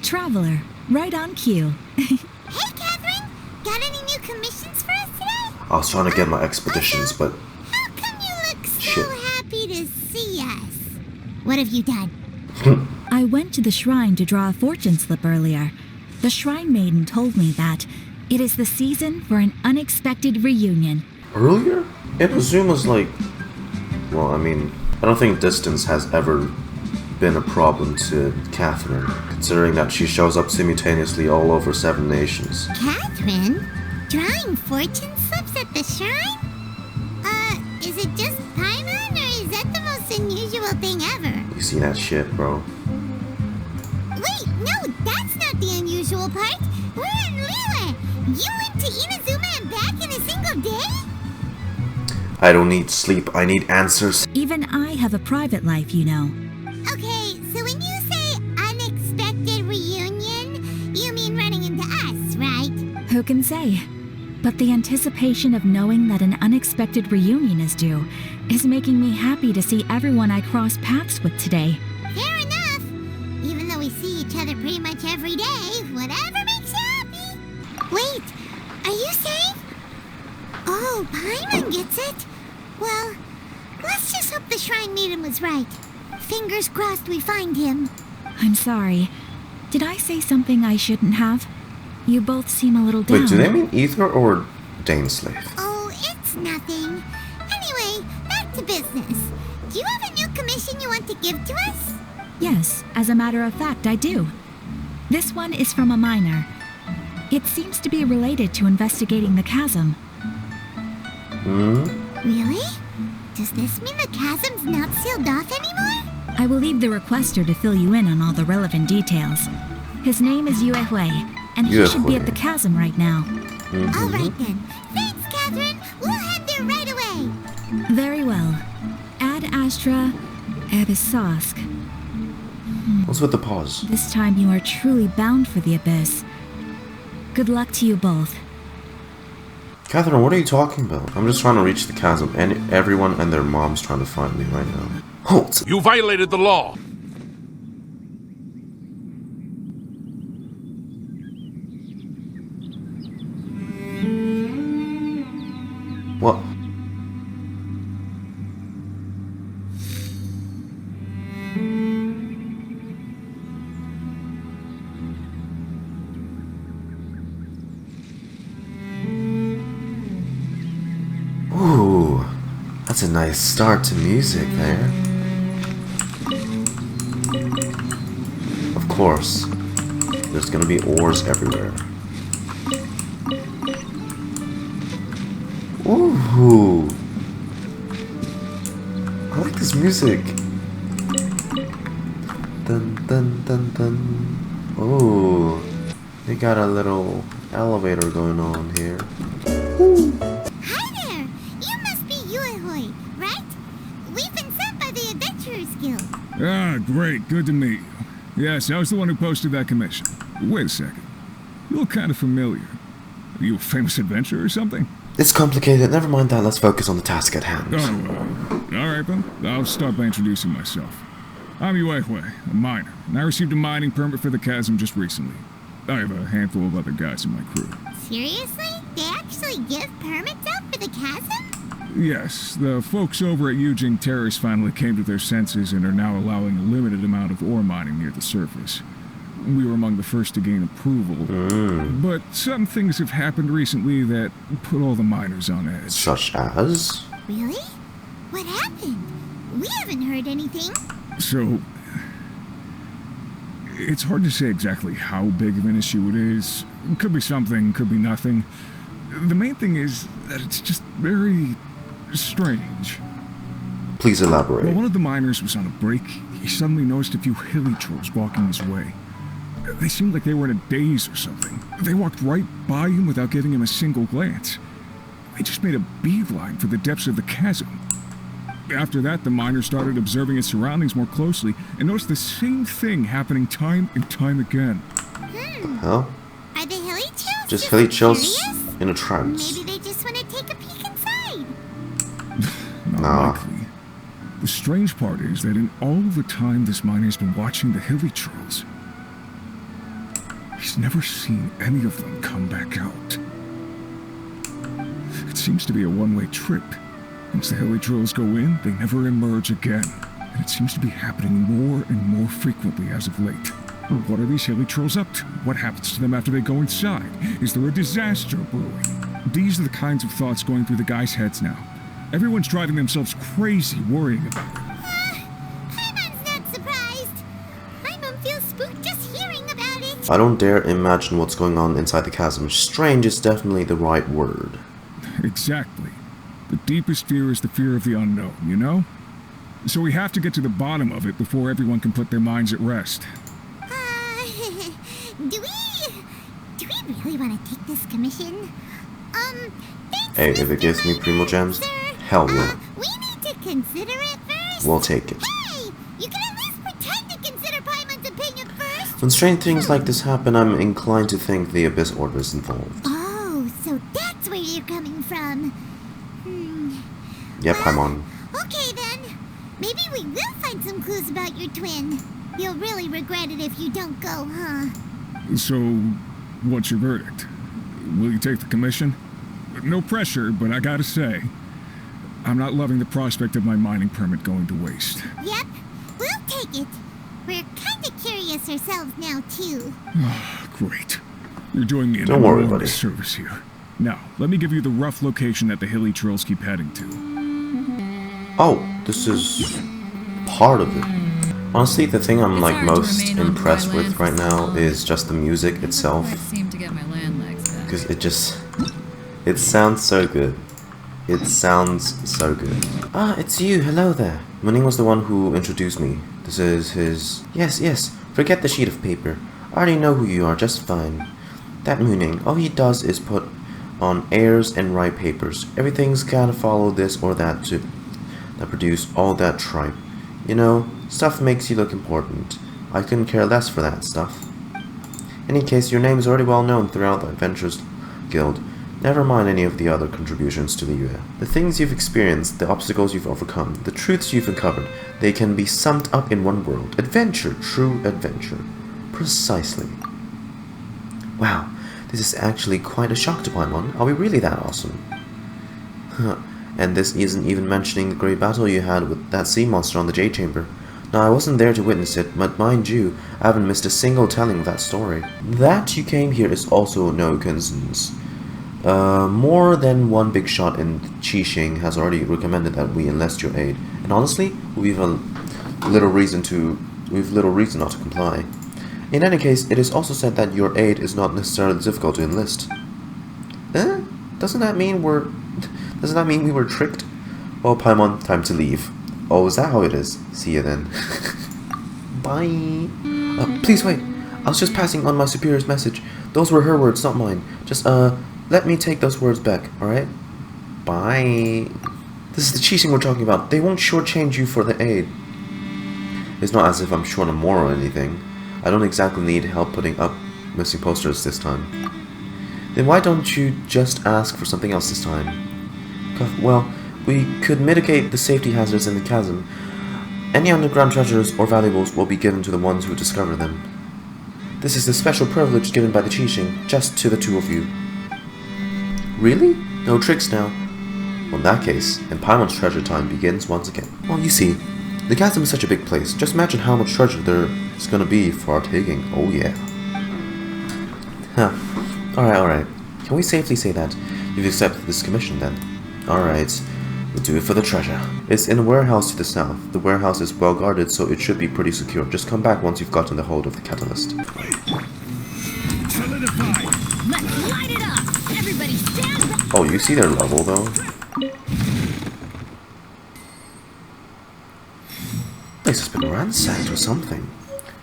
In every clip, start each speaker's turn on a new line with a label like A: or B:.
A: Traveler, right on cue.
B: Hey, Catherine! Got any new commissions for us today?
C: I was trying to get my expeditions, but...
B: How come you look so happy to see us? What have you done?
A: I went to the shrine to draw a fortune slip earlier. The shrine maiden told me that it is the season for an unexpected reunion.
C: Earlier? Inazuma's like... Well, I mean, I don't think distance has ever been a problem to Catherine, considering that she shows up simultaneously all over 7 nations.
B: Catherine? Drawing fortune slips at the shrine? Is it just Paimon, or is that the most unusual thing ever?
C: You see that shit, bro?
B: Wait, no, that's not the unusual part. We're in Lila. You went to Inazuma and back in a single day?
C: I don't need sleep, I need answers.
A: Even I have a private life, you know.
B: Okay, so when you say unexpected reunion, you mean running into us, right?
A: Who can say? But the anticipation of knowing that an unexpected reunion is due is making me happy to see everyone I cross paths with today.
B: Fair enough. Even though we see each other pretty much every day, whatever makes you happy. Wait, are you saying? Oh, Paimon gets it. Well, let's just hope the shrine maiden was right. Fingers crossed we find him.
A: I'm sorry. Did I say something I shouldn't have? You both seem a little down.
C: Wait, do they mean Aether or Dainsleif?
B: Oh, it's nothing. Anyway, back to business. Do you have a new commission you want to give to us?
A: Yes, as a matter of fact, I do. This one is from a miner. It seems to be related to investigating the chasm.
B: Really? Does this mean the chasm's not sealed off anymore?
A: I will leave the requester to fill you in on all the relevant details. His name is Yuehui, and he should be at the chasm right now.
B: All right then. Thanks, Catherine. We'll head there right away.
A: Very well. Ad Astra Abyssosque.
C: What's with the pause?
A: This time you are truly bound for the abyss. Good luck to you both.
C: Catherine, what are you talking about? I'm just trying to reach the chasm, and everyone and their mom's trying to find me right now. Halt!
D: You violated the law!
C: What? Ooh, that's a nice start to music there. Of course, there's gonna be ores everywhere. Ooh, I like this music. Dun dun dun dun. Oh, they got a little elevator going on here. Ooh.
B: Hi there! You must be Yuehui, right? We've been sent by the Adventurers Guild.
E: Ah, great. Good to meet you. Yes, I was the one who posted that commission. Wait a second. You look kind of familiar. Are you a famous adventurer or something?
C: It's complicated. Never mind that. Let's focus on the task at hand.
E: Oh, alright then. I'll start by introducing myself. I'm Yuehui, a miner, and I received a mining permit for the chasm just recently. I have a handful of other guys in my crew.
B: Seriously? They actually give permits out for the chasm?
E: Yes, the folks over at Eugene Terrace finally came to their senses and are now allowing a limited amount of ore mining near the surface. We were among the first to gain approval, but some things have happened recently that put all the miners on edge.
C: Such as?
B: Really? What happened? We haven't heard anything.
E: So, it's hard to say exactly how big of an issue it is. Could be something, could be nothing. The main thing is that it's just very strange.
C: Please elaborate.
E: While one of the miners was on a break, he suddenly noticed a few hilly trolls walking his way. They seemed like they were in a daze or something. They walked right by him without giving him a single glance. They just made a beeline for the depths of the chasm. After that, the miner started observing his surroundings more closely and noticed the same thing happening time and time again.
C: Hell?
B: Are the hilly chills
C: Just hilly chills
B: curious?
C: in a trance.
B: Maybe they just want to take a peek inside.
E: Not
C: Nah.
E: likely. The strange part is that in all the time this miner's been watching the hilly trolls, he's never seen any of them come back out. It seems to be a one-way trip. Once the hilly trolls go in, they never emerge again. And it seems to be happening more and more frequently as of late. What are these hilly trolls up to? What happens to them after they go inside? Is there a disaster brewing? These are the kinds of thoughts going through the guys' heads now. Everyone's driving themselves crazy worrying about it.
B: Paimon's not surprised. Paimon feels spooked just hearing about it.
C: I don't dare imagine what's going on inside the chasm. Strange is definitely the right word.
E: Exactly. The deepest fear is the fear of the unknown, you know? So we have to get to the bottom of it before everyone can put their minds at rest.
B: Do we really want to take this commission? Thanks,
C: Hey, if it
B: Mr.
C: gives me
B: Miner,
C: Primogems,
B: sir.
C: hell yeah.
B: We need to consider it first.
C: We'll take it.
B: Hey, you can at least pretend to consider Paimon's opinion first.
C: When strange things like this happen, I'm inclined to think the Abyss Order is involved.
B: Oh, so that's where you're coming from.
C: Yep, Paimon.
B: Okay then. Maybe we will find some clues about your twin. You'll really regret it if you don't go, huh?
E: So, what's your verdict? Will you take the commission? No pressure, but I gotta say, I'm not loving the prospect of my mining permit going to waste.
B: Yep, we'll take it. We're kinda curious ourselves now, too.
E: Great. You're doing me an
C: Don't worry,
E: enormous
C: buddy.
E: service here. Now, let me give you the rough location that the hilly trolls keep heading to.
C: Oh, this is part of it. Honestly, the thing I'm like most impressed with right now is just the music itself.
D: I seem to get my land legs back.
C: Because it sounds so good. It sounds so good. Ah, it's you. Hello there. Muning was the one who introduced me. This is his... Yes. Forget the sheet of paper. I already know who you are just fine. That Muning, all he does is put on airs and write papers. Everything's gotta follow this or that to produce all that tripe. You know, stuff makes you look important. I couldn't care less for that stuff. In any case, your name is already well known throughout the Adventurers Guild. Never mind any of the other contributions to the UA. The things you've experienced, the obstacles you've overcome, the truths you've uncovered, they can be summed up in one word. Adventure. True adventure. Precisely. Wow, this is actually quite a shock to Paimon. Are we really that awesome? And this isn't even mentioning the great battle you had with that sea monster on the Jade Chamber. Now, I wasn't there to witness it, but mind you, I haven't missed a single telling of that story. That you came here is also no coincidence. More than one big shot in Qixing has already recommended that we enlist your aid, and honestly, we've little reason not to comply. In any case, it is also said that your aid is not necessarily difficult to enlist. Doesn't that mean we were tricked? Well, Paimon, time to leave. Oh, is that how it is? See you then. Bye. Please wait. I was just passing on my superior's message. Those were her words, not mine. Just, let me take those words back, alright? Bye. This is the Qixing we're talking about. They won't shortchange you for the aid. It's not as if I'm short on more or anything. I don't exactly need help putting up missing posters this time. Then why don't you just ask for something else this time? Well, we could mitigate the safety hazards in the chasm. Any underground treasures or valuables will be given to the ones who discover them. This is a special privilege given by the Qixing, just to the two of you. Really? No tricks now. Well, in that case, then Paimon's treasure time begins once again. Well, you see, the chasm is such a big place. Just imagine how much treasure there is gonna be for our taking. Oh yeah. Huh. Alright. Can we safely say that you've accepted this commission then? Alright. We'll do it for the treasure. It's in a warehouse to the south. The warehouse is well guarded, so it should be pretty secure. Just come back once you've gotten the hold of the catalyst.
D: Solidify! Let's light it up! Everybody stand up!
C: Oh, you see their level though? This has been ransacked or something.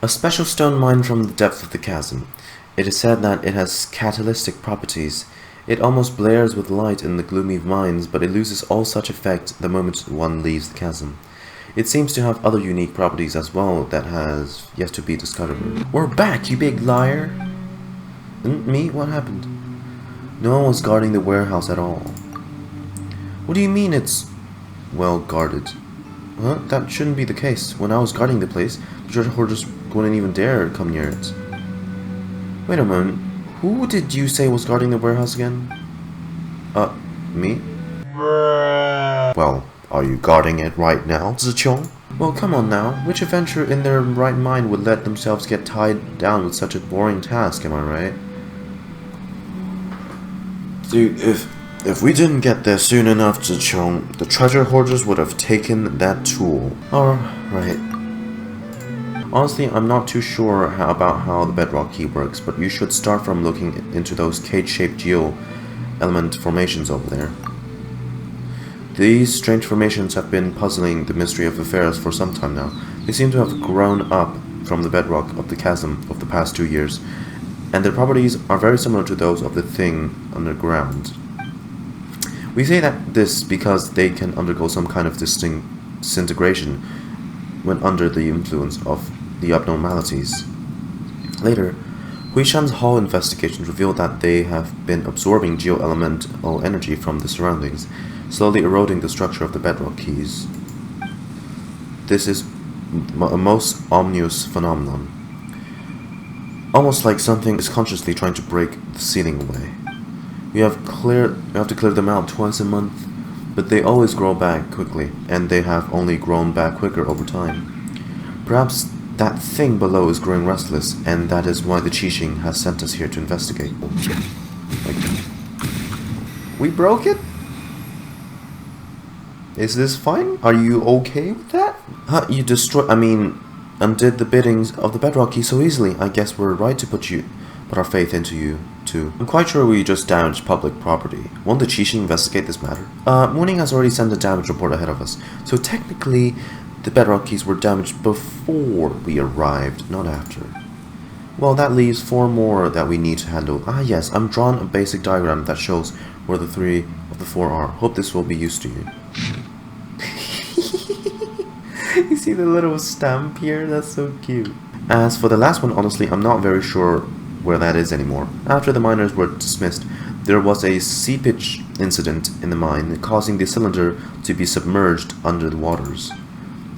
C: A special stone mined from the depth of the chasm. It is said that it has catalytic properties. It almost blares with light in the gloomy mines, but it loses all such effect the moment one leaves the chasm. It seems to have other unique properties as well that has yet to be discovered. We're back, you big liar! Me? What happened? No one was guarding the warehouse at all. What do you mean it's well guarded? Huh? That shouldn't be the case. When I was guarding the place, the treasure hoarders wouldn't even dare come near it. Wait a moment. Who did you say was guarding the warehouse again? Me? Well, are you guarding it right now, Zichong? Well, come on now. Which adventurer in their right mind would let themselves get tied down with such a boring task, am I right? Dude, if we didn't get there soon enough, Zichong, the treasure hoarders would have taken that tool. Alright. Honestly, I'm not too sure about how the bedrock key works, but you should start from looking into those cage-shaped geo-element formations over there. These strange formations have been puzzling the mystery of affairs for some time now. They seem to have grown up from the bedrock of the chasm of the past 2 years, and their properties are very similar to those of the thing underground. We say that this because they can undergo some kind of disintegration when under the influence of the abnormalities. Later, Huishan's Hall investigations revealed that they have been absorbing geo-elemental energy from the surroundings, slowly eroding the structure of the bedrock keys. This is a most ominous phenomenon. Almost like something is consciously trying to break the ceiling away. We have to clear them out twice a month, but they always grow back quickly, and they have only grown back quicker over time. Perhaps that thing below is growing restless, and that is why the Qixing has sent us here to investigate. We broke it? Is this fine? Are you okay with that? You undid the biddings of the bedrock key so easily. I guess we're right to put our faith into you, too. I'm quite sure we just damaged public property. Won't the Qixing investigate this matter? Mooning has already sent a damage report ahead of us, so technically the bedrock keys were damaged before we arrived, not after. Well, that leaves 4 more that we need to handle. Yes, I'm drawn a basic diagram that shows where the 3 of the 4 are. Hope this will be used to you. You see the little stamp here? That's so cute. As for the last one, honestly, I'm not very sure where that is anymore. After the miners were dismissed, there was a seepage incident in the mine, causing the cylinder to be submerged under the waters.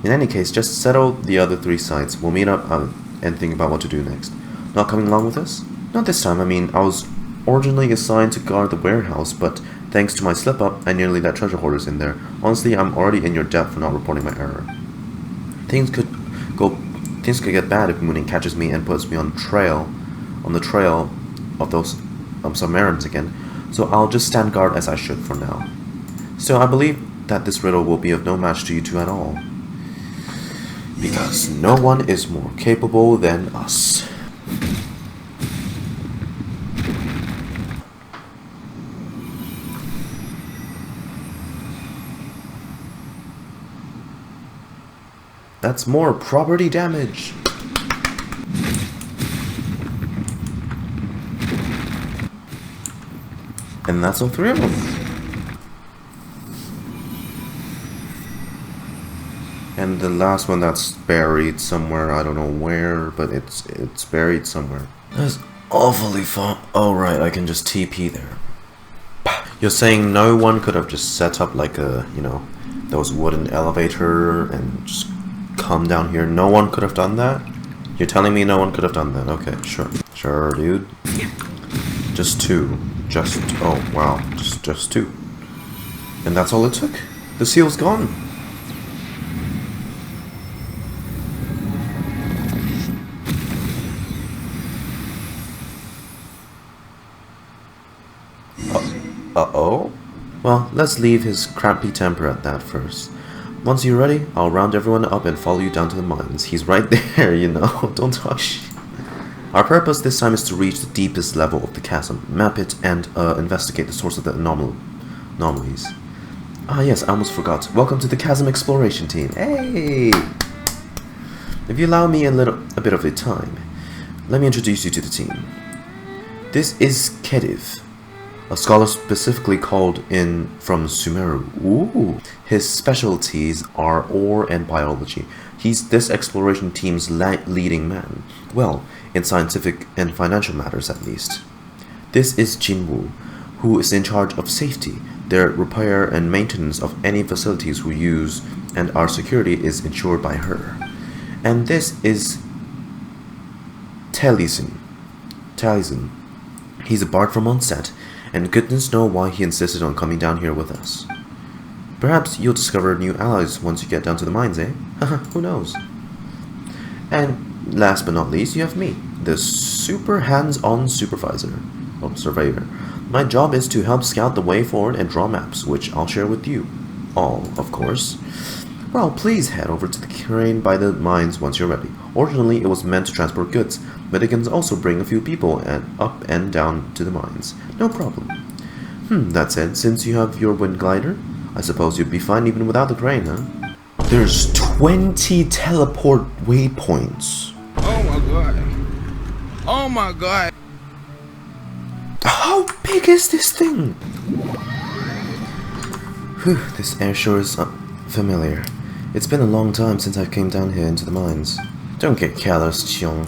C: In any case, just settle the other 3 sites. We'll meet up and think about what to do next. Not coming along with us? Not this time. I was originally assigned to guard the warehouse, but thanks to my slip-up, I nearly let treasure hoarders in there. Honestly, I'm already in your debt for not reporting my error. Things could get bad if Mooning catches me and puts me on the trail of those submarines again, so I'll just stand guard as I should for now. Still, I believe that this riddle will be of no match to you two at all. Because no one is more capable than us. That's more property damage. And that's all 3 of them. And the last one that's buried somewhere, I don't know where, but it's buried somewhere. That's awfully fun. Oh right, I can just TP there. You're saying no one could have just set up like a, those wooden elevator and just come down here? No one could have done that? You're telling me no one could have done that? Okay, sure. Sure, dude. Just 2. Oh wow, just 2. And that's all it took? The seal's gone. Uh-oh? Well, let's leave his crappy temper at that first. Once you're ready, I'll round everyone up and follow you down to the mines. He's right there, Don't talk shit. Our purpose this time is to reach the deepest level of the chasm, map it, and investigate the source of the anomalies. Yes, I almost forgot. Welcome to the Chasm Exploration Team. Hey! If you allow me a bit of your time, let me introduce you to the team. This is Kediv. a scholar specifically called in from Sumeru. Ooh. His specialties are ore and biology. He's this exploration team's leading man. Well, in scientific and financial matters at least. This is Jinwoo, who is in charge of safety, their repair and maintenance of any facilities we use, and our security is ensured by her. And this is Taliesin. He's a bard from Onset, and goodness knows why he insisted on coming down here with us. Perhaps you'll discover new allies once you get down to the mines, eh? Who knows? And last but not least, you have me, the super hands-on surveyor. My job is to help scout the way forward and draw maps, which I'll share with you all, of course. Well, please head over to the crane by the mines once you're ready. Originally, it was meant to transport goods, but it can also bring a few people up and down to the mines. No problem. That said, since you have your wind glider, I suppose you'd be fine even without the crane, huh? There's 20 teleport waypoints.
F: Oh my god. Oh my god.
C: How big is this thing? Whew, this air sure is familiar. It's been a long time since I came down here into the mines. Don't get careless, Cheong.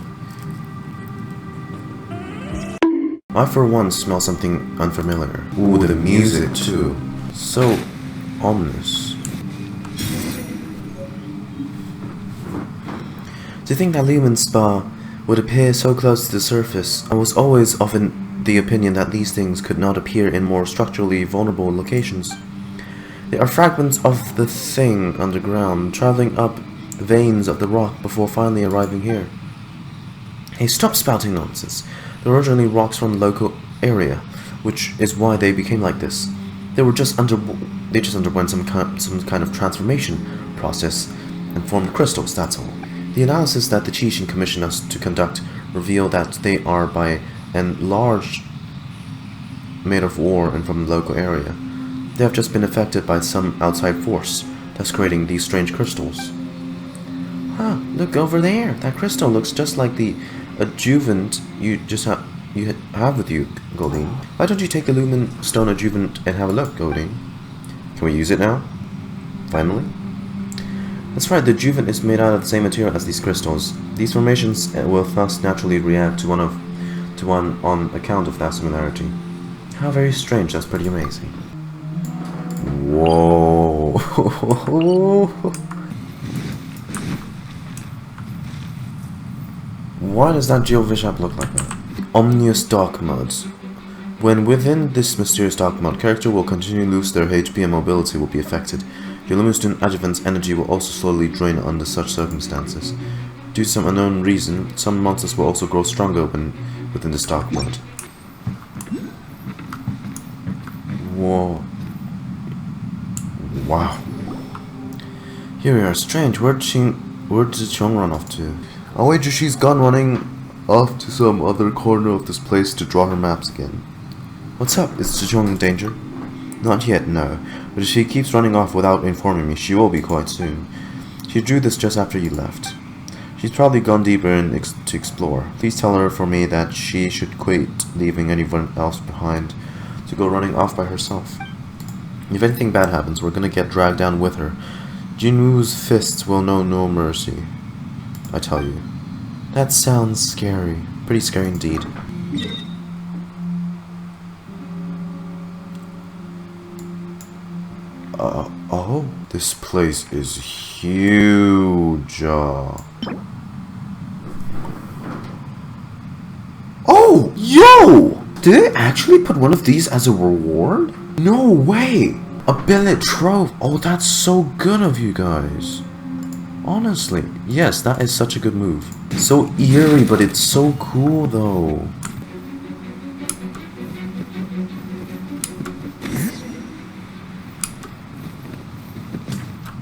C: I for once smell something unfamiliar. Ooh, the music too. So ominous. To think that Lumen Spa would appear so close to the surface, I was always of the opinion that these things could not appear in more structurally vulnerable locations. They are fragments of the thing underground, traveling up veins of the rock before finally arriving here. Hey, stop spouting nonsense. They're originally rocks from the local area, which is why they became like this. They just underwent some kind of transformation process and formed crystals, that's all. The analysis that the Chishin commissioned us to conduct reveal that they are by and large made of ore and from the local area. They have just been affected by some outside force that's creating these strange crystals. Look over there. That crystal looks just like the adjuvant you have with you, Goldine. Why don't you take the Lumen Stone adjuvant and have a look, Goldine? Can we use it now? Finally? That's right, the adjuvant is made out of the same material as these crystals. These formations will thus naturally react to one on account of that similarity. How very strange, that's pretty amazing. Whoa. Why does that Geovishap look like that? Omnious Dark Modes. When within this mysterious dark mode, character will continue to lose their HP and mobility will be affected. Your Luminstone Adjuvant's energy will also slowly drain under such circumstances. Due to some unknown reason, some monsters will also grow stronger within this dark mode. Whoa. Wow. Here we are. Strange. Where did Chong run off to? I'll wager she's gone running off to some other corner of this place to draw her maps again. What's up? Is Zhejiang in danger? Not yet, no. But if she keeps running off without informing me, she will be quite soon. She drew this just after you left. She's probably gone deeper to explore. Please tell her for me that she should quit leaving anyone else behind to go running off by herself. If anything bad happens, we're gonna get dragged down with her. Jinwoo's fists will know no mercy. I tell you. That sounds scary. Pretty scary indeed. Oh, this place is huge. Oh, yo! Did they actually put one of these as a reward? No way! A billet trove. Oh, that's so good of you guys. Honestly, yes, that is such a good move. So eerie, but it's so cool though.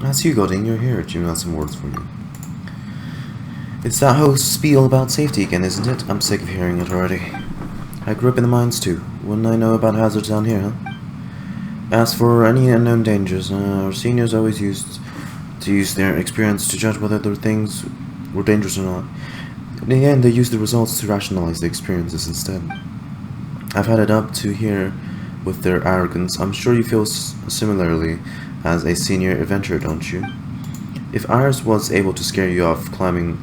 C: That's you, Godin, you're here. Jim has some words for you. It's that whole spiel about safety again, isn't it? I'm sick of hearing it already. I grew up in the mines too. Wouldn't I know about hazards down here, huh? As for any unknown dangers, our seniors always used to use their experience to judge whether the things were dangerous or not. In the end, they used the results to rationalize the experiences instead. I've had it up to here with their arrogance. I'm sure you feel similarly as a senior adventurer, don't you? If Iris was able to scare you off climbing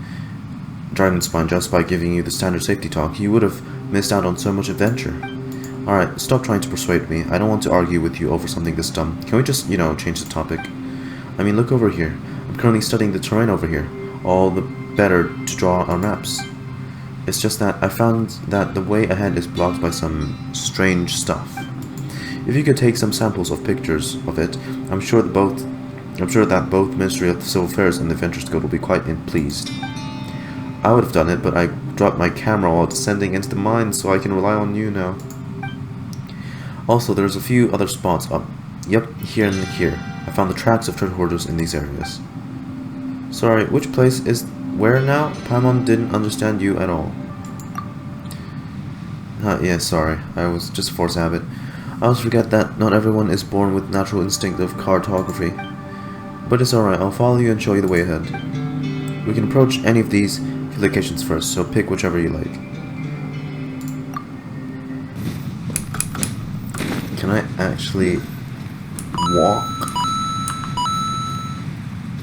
C: Dragonspine just by giving you the standard safety talk, you would have missed out on so much adventure. Alright, stop trying to persuade me. I don't want to argue with you over something this dumb. Can we just, you know, change the topic? I mean, look over here. I'm currently studying the terrain over here. All the better to draw our maps. It's just that I found that the way ahead is blocked by some strange stuff. If you could take some samples of pictures of it, I'm sure that both Ministry of Civil Affairs and the Adventurers Guild will be quite pleased. I would have done it, but I dropped my camera while descending into the mine, so I can rely on you now. Also, there's a few other spots up. Yep, here and here. I found the tracks of treasure hoarders in these areas. Sorry, which place is where now? Paimon didn't understand you at all. Yeah, sorry. I was just force habit. I always forget that not everyone is born with natural instinct of cartography. But it's alright, I'll follow you and show you the way ahead. We can approach any of these locations first, so pick whichever you like. Can I actually walk?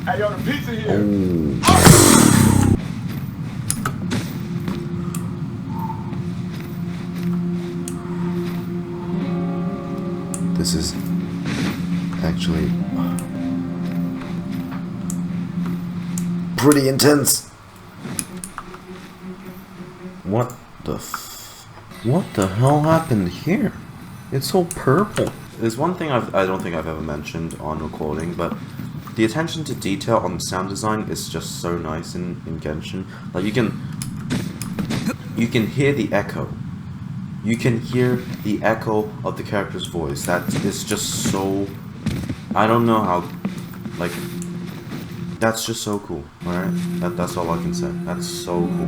G: Hey, yo, the pizza here.
C: Oh. This is actually pretty intense. What the hell happened here? It's so purple. There's one thing I don't think I've ever mentioned on recording, but the attention to detail on the sound design is just so nice in Genshin. Like you can hear the echo. You can hear the echo of the character's voice. That is just so... I don't know how... Like... That's just so cool, alright? That's all I can say. That's so cool.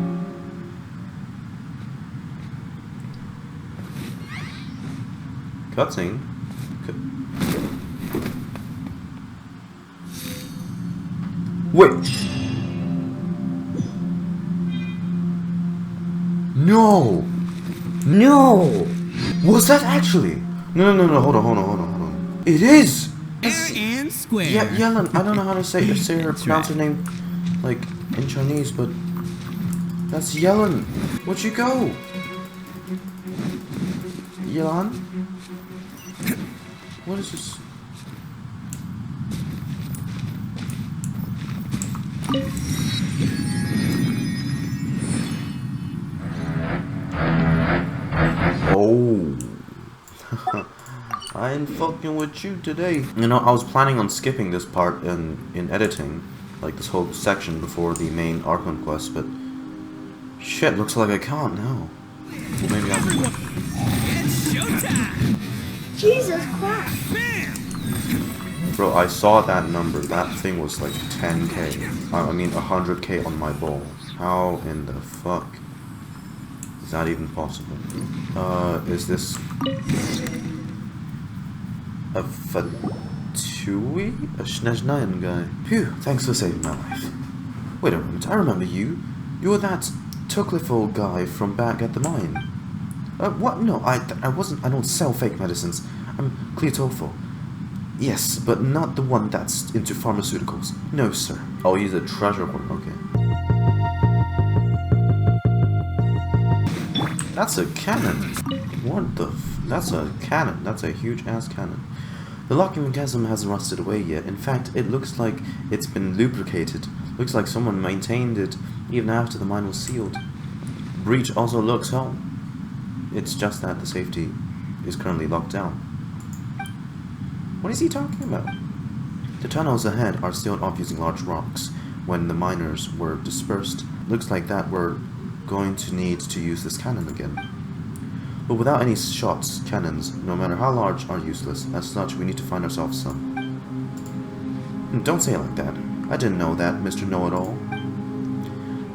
C: Cutscene? Wait! No! No! Was that actually? No, hold on. It is!
F: Fair and square.
C: Yeah, Yelan, I don't know how to say her, pronounce her name, like, in Chinese, but... That's Yelan! Where'd you go? Yelan? What is this? Oh. I ain't fucking with you today. You know, I was planning on skipping this part in editing, like this whole section before the main Archon quest, but shit, looks like I can't now. Well, maybe I can.
F: It's showtime.
B: Jesus Christ.
F: Bam.
C: Bro, I saw that number. That thing was like 10k. I mean 100k on my ball. How in the fuck is that even possible? Is this a Fatui? A Snezhnayan guy? Phew, thanks for saving my life. Wait a moment, I remember you. You're that Tuklifol guy from back at the mine. What? No, I wasn't. I don't sell fake medicines. I'm Cleotofo. Yes, but not the one that's into pharmaceuticals. No, sir. Oh, he's a treasure hoarder. Okay. That's a cannon. What the that's a cannon. That's a huge ass cannon. The locking mechanism hasn't rusted away yet. In fact, it looks like it's been lubricated. Looks like someone maintained it even after the mine was sealed. Breach also looks home. It's just that the safety is currently locked down. What is he talking about? The tunnels ahead are sealed off using large rocks. When the miners were dispersed, looks like that we're going to need to use this cannon again. But without any shots, cannons, no matter how large, are useless. As such, we need to find ourselves some. Don't say it like that. I didn't know that, Mr. Know-It-All.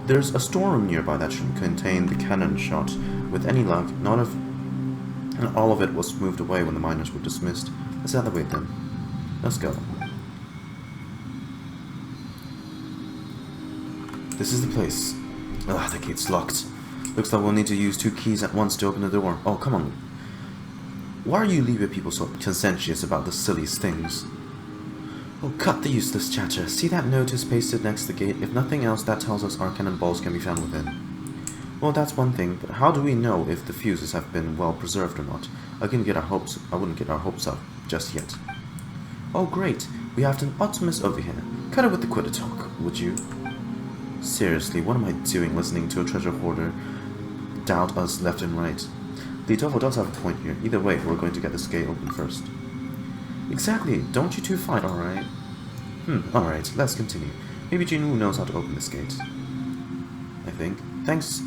C: There's a storeroom nearby that should contain the cannon shot. With any luck, and all of it was moved away when the miners were dismissed. Let's have the way then. Let's go. This is the place. Ugh, the gate's locked. Looks like we'll need to use 2 keys at once to open the door. Oh, come on. Why are you Libya people so conscientious about the silliest things? Oh, cut the useless chatter. See that notice pasted next to the gate? If nothing else, that tells us our cannonballs can be found within. Well, that's one thing, but how do we know if the fuses have been well preserved or not? I wouldn't get our hopes up just yet. Oh, great. We have an Optimus over here. Cut it with the quitter talk, would you? Seriously, what am I doing listening to a treasure hoarder doubt us left and right? Litofo does have a point here. Either way, we're going to get this gate open first. Exactly. Don't you two fight, alright? Alright, let's continue. Maybe Jinwoo knows how to open this gate. I think. Thanks.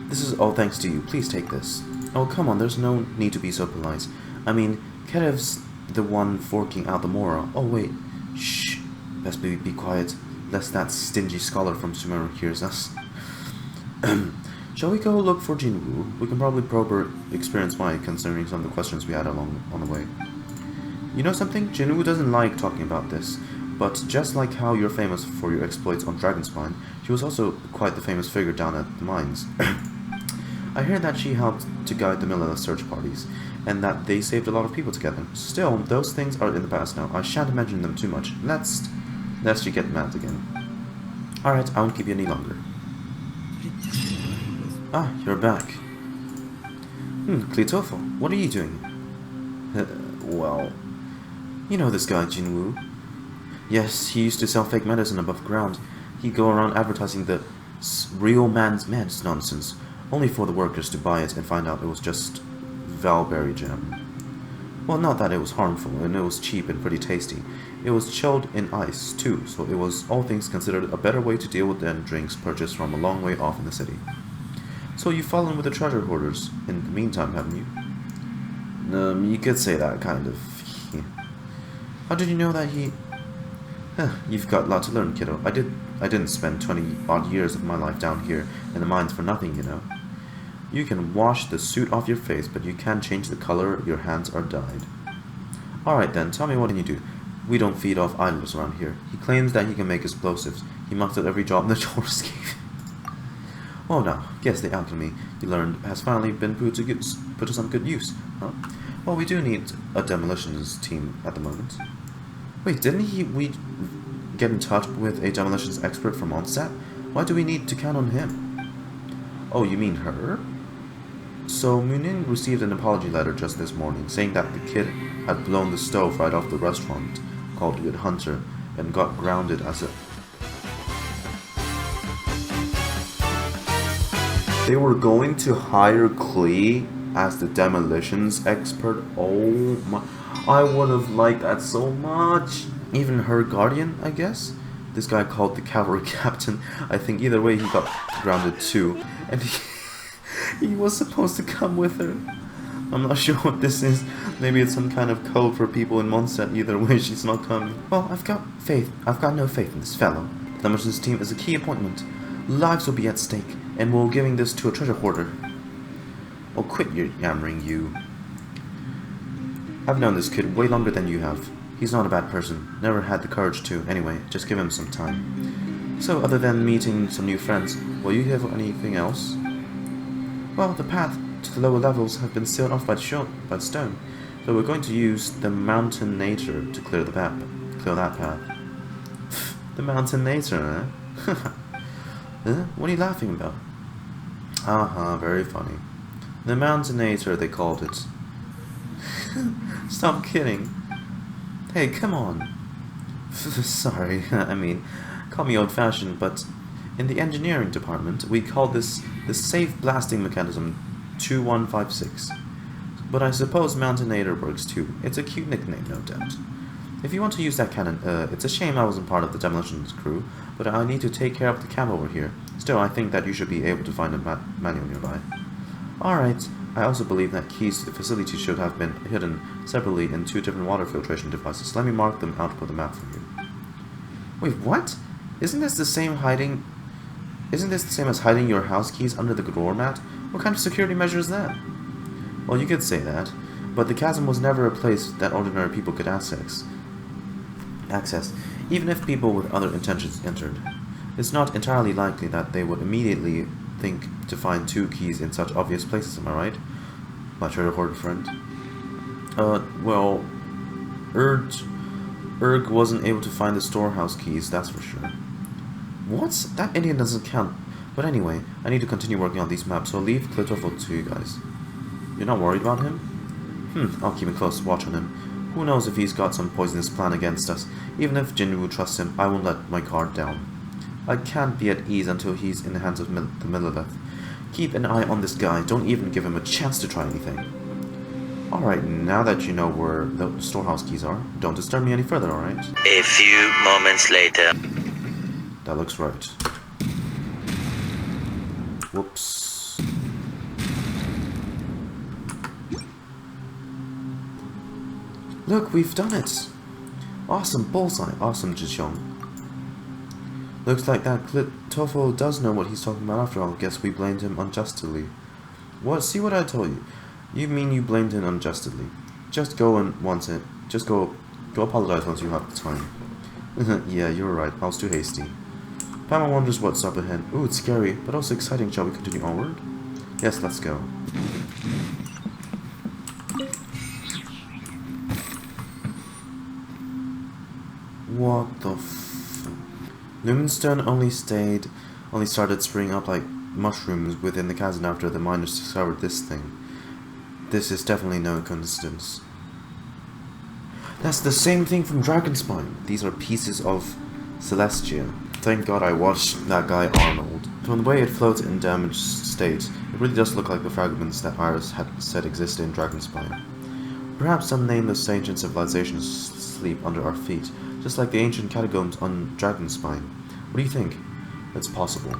C: This is all thanks to you. Please take this. Oh, come on, there's no need to be so polite. I mean, Kerev's the one forking out the moral. Oh, wait. Shh. Best be quiet, lest that stingy scholar from Sumeru hears us. Shall we go look for Jinwoo? We can probably probe her experience why, considering some of the questions we had on the way. You know something? Jinwoo doesn't like talking about this, but just like how you're famous for your exploits on Dragonspine, she was also quite the famous figure down at the mines. I heard that she helped to guide the Millela search parties, and that they saved a lot of people together. Still, those things are in the past now. I shan't mention them too much, lest you get mad again. Alright, I won't keep you any longer. Ah, you're back. Klitofo, what are you doing? Well, you know this guy, Jinwoo. Yes, he used to sell fake medicine above ground. He'd go around advertising the real man's meds nonsense, only for the workers to buy it and find out it was just Valberry jam. Well, not that it was harmful, and it was cheap and pretty tasty. It was chilled in ice, too, so it was, all things considered, a better way to deal with than drinks purchased from a long way off in the city. So you've fallen with the treasure hoarders in the meantime, haven't you? You could say that, kind of. How did you know that he... You've got a lot to learn, kiddo. I didn't spend 20-odd years of my life down here in the mines for nothing, you know. You can wash the suit off your face, but you can't change the color your hands are dyed. Alright then, tell me what can you do? We don't feed off idlers around here. He claims that he can make explosives. He mucked at every job in the Taurus gave. Oh no, guess the alchemy you learned has finally been put to some good use. Huh? Well, we do need a demolitions team at the moment. Wait, didn't we get in touch with a demolitions expert from Onset? Why do we need to count on him? Oh, you mean her? So, Munin received an apology letter just this morning, saying that the kid had blown the stove right off the restaurant called Good Hunter and got grounded as a... They were going to hire Klee as the demolitions expert? Oh my... I would have liked that so much. Even her guardian, I guess? This guy called the cavalry captain. I think either way he got grounded too. And he was supposed to come with her. I'm not sure what this is. Maybe it's some kind of code for people in Mondstadt. Either way, she's not coming. Well, I've got no faith in this fellow. The demolitions team is a key appointment. Lives will be at stake, and we're giving this to a treasure hoarder. Oh, quit your yammering, you. I've known this kid way longer than you have. He's not a bad person. Never had the courage to. Anyway, just give him some time. So, other than meeting some new friends, will you have anything else? Well, the path to the lower levels have been sealed off by stone, so we're going to use the mountain nature to clear that path. The mountain nature, eh? What are you laughing about? Very funny. The mountain nature, they called it. Stop kidding. Hey, come on. Sorry, I mean, call me old-fashioned, but in the engineering department, we call this the safe blasting mechanism 2156. But I suppose Mountainator works too. It's a cute nickname, no doubt. If you want to use that cannon, it's a shame I wasn't part of the demolitions crew, but I need to take care of the camp over here. Still, I think that you should be able to find a manual nearby. Alright, I also believe that keys to the facility should have been hidden separately in 2 different water filtration devices. Let me mark them out for the map for you. Wait, what? Isn't this the same as hiding your house keys under the drawer mat? What kind of security measure is that? Well, you could say that, but the chasm was never a place that ordinary people could access, even if people with other intentions entered. It's not entirely likely that they would immediately think to find 2 keys in such obvious places, am I right? My treasure hoarder friend. Well, Erg wasn't able to find the storehouse keys, that's for sure. What? That Indian doesn't count. But anyway, I need to continue working on these maps, so I'll leave Clitterful to you guys. You're not worried about him? I'll keep a close watch on him. Who knows if he's got some poisonous plan against us. Even if Jinwoo trusts him, I won't let my guard down. I can't be at ease until he's in the hands of the Millelith. Keep an eye on this guy, don't even give him a chance to try anything. Alright, now that you know where the storehouse keys are, don't disturb me any further, alright?
H: A few moments later.
C: That looks right. Whoops. Look, we've done it! Awesome bullseye, awesome Jichong. Looks like that Clitterful does know what he's talking about after all. Guess we blamed him unjustly. What? See what I told you? You mean you blamed him unjustly? Just go and once it. Just go apologize once you have the time. Yeah, you're right. I was too hasty. Pama wonders what's up ahead. Ooh, it's scary, but also exciting. Shall we continue onward? Yes, let's go. What the f... Lumenstone only started springing up like mushrooms within the chasm after the miners discovered this thing. This is definitely no coincidence. That's the same thing from Dragonspine. These are pieces of Celestia. Thank God I watched that guy Arnold. From the way it floats in damaged state, it really does look like the fragments that Iris had said existed in Dragonspine. Perhaps some nameless ancient civilizations sleep under our feet, just like the ancient catacombs on Dragonspine. What do you think? It's possible.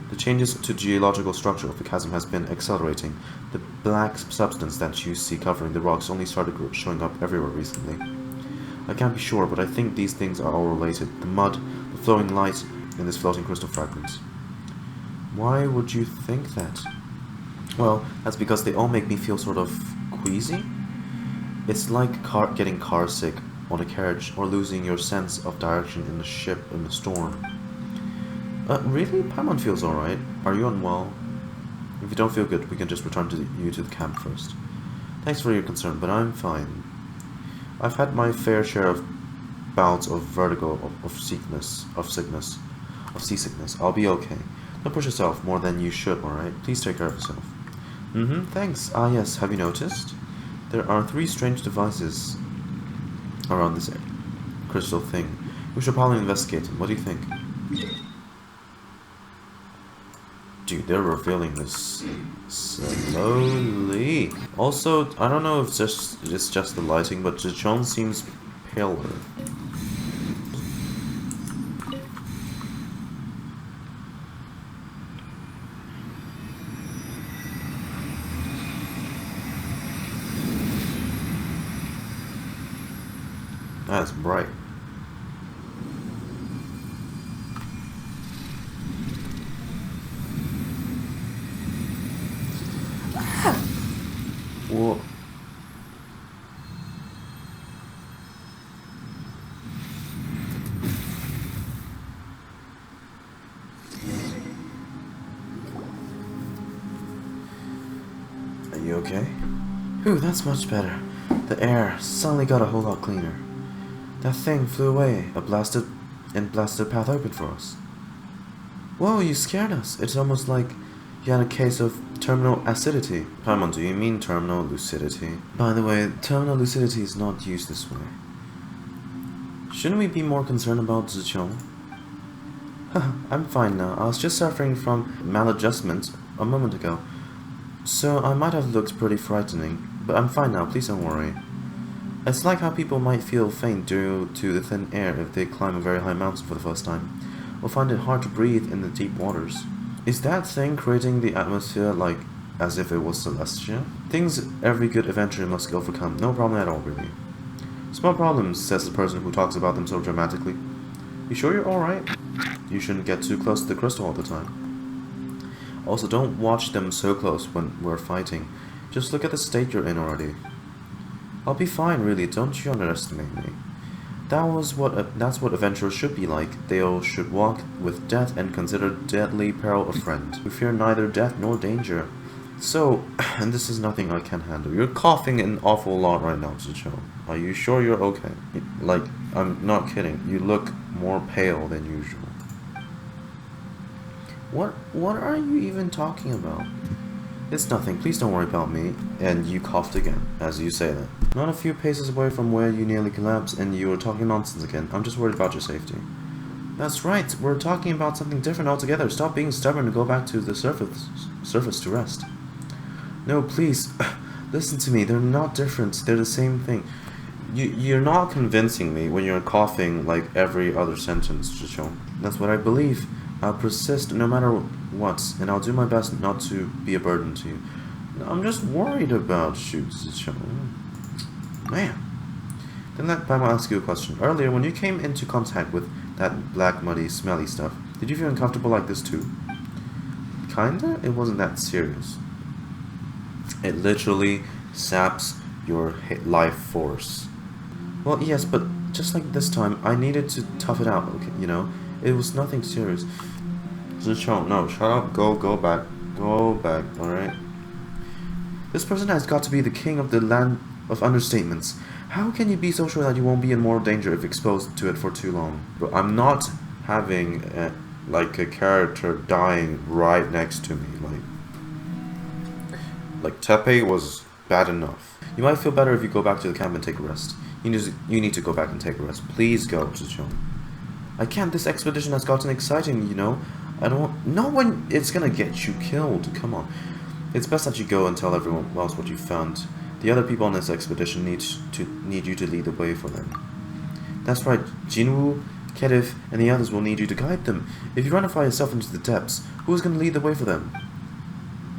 C: The changes to geological structure of the chasm has been accelerating. The black substance that you see covering the rocks only started showing up everywhere recently. I can't be sure, but I think these things are all related. The mud, the flowing light, and this floating crystal fragment. Why would you think that? Well, that's because they all make me feel sort of queasy. It's like getting car sick on a carriage, or losing your sense of direction in a ship in a storm. Really? Paimon feels alright. Are you unwell? If you don't feel good, we can just return you to the camp first. Thanks for your concern, but I'm fine. I've had my fair share of bouts of vertigo, of sickness. I'll be okay. Don't push yourself more than you should, alright? Please take care of yourself. Thanks. Ah yes, have you noticed? There are 3 strange devices around this crystal thing. We should probably investigate them. What do you think? Dude, they're revealing this slowly. Also, I don't know if it's just the lighting, but Jichong seems paler. That's bright. Whoa. Are you okay? Ooh, that's much better. The air suddenly got a whole lot cleaner. That thing flew away, blasted path open for us. Whoa, you scared us. It's almost like you had a case of terminal acidity. Paimon, do you mean terminal lucidity? By the way, terminal lucidity is not used this way. Shouldn't we be more concerned about Zichong? I'm fine now. I was just suffering from maladjustment a moment ago, so I might have looked pretty frightening, but I'm fine now, please don't worry. It's like how people might feel faint due to the thin air if they climb a very high mountain for the first time, or find it hard to breathe in the deep waters. Is that thing creating the atmosphere like as if it was celestial? Things every good adventurer must overcome. No problem at all, really. Small problems, says the person who talks about them so dramatically. You sure you're alright? You shouldn't get too close to the crystal all the time. Also, don't watch them so close when we're fighting. Just look at the state you're in already. I'll be fine, really. Don't you underestimate me. That's what adventurers should be like. They all should walk with death and consider deadly peril a friend. We fear neither death nor danger. So, and this is nothing I can handle. You're coughing an awful lot right now, Zichou. Are you sure you're okay? Like, I'm not kidding. You look more pale than usual. What are you even talking about? It's nothing. Please don't worry about me. And you coughed again, as you say that. Not a few paces away from where you nearly collapsed and you were talking nonsense again. I'm just worried about your safety. That's right. We're talking about something different altogether. Stop being stubborn and go back to the surface to rest. No, please, listen to me. They're not different. They're the same thing. You're not convincing me when you're coughing like every other sentence, Zichou. That's what I believe. I'll persist no matter what, and I'll do my best not to be a burden to you. I'm just worried about you, Zichou. Man. Then let Pam ask you a question. Earlier, when you came into contact with that black, muddy, smelly stuff, did you feel uncomfortable like this too? Kinda? It wasn't that serious. It literally saps your life force. Well, yes, but just like this time, I needed to tough it out, okay, you know? It was nothing serious. Zichou, no, shut up, go back, alright? This person has got to be the king of the land of understatements. How can you be so sure that you won't be in more danger if exposed to it for too long? But I'm not having, like, a character dying right next to me, like Tepe was bad enough. You might feel better if you go back to the camp and take a rest. You need to go back and take a rest. Please go, Zichou. I can't. This expedition has gotten exciting, you know. I don't know when it's gonna get you killed. Come on. It's best that you go and tell everyone else what you found. The other people on this expedition need you to lead the way for them. That's right. Jinwoo, Kedif, and the others will need you to guide them. If you run and fly yourself into the depths, who's gonna lead the way for them?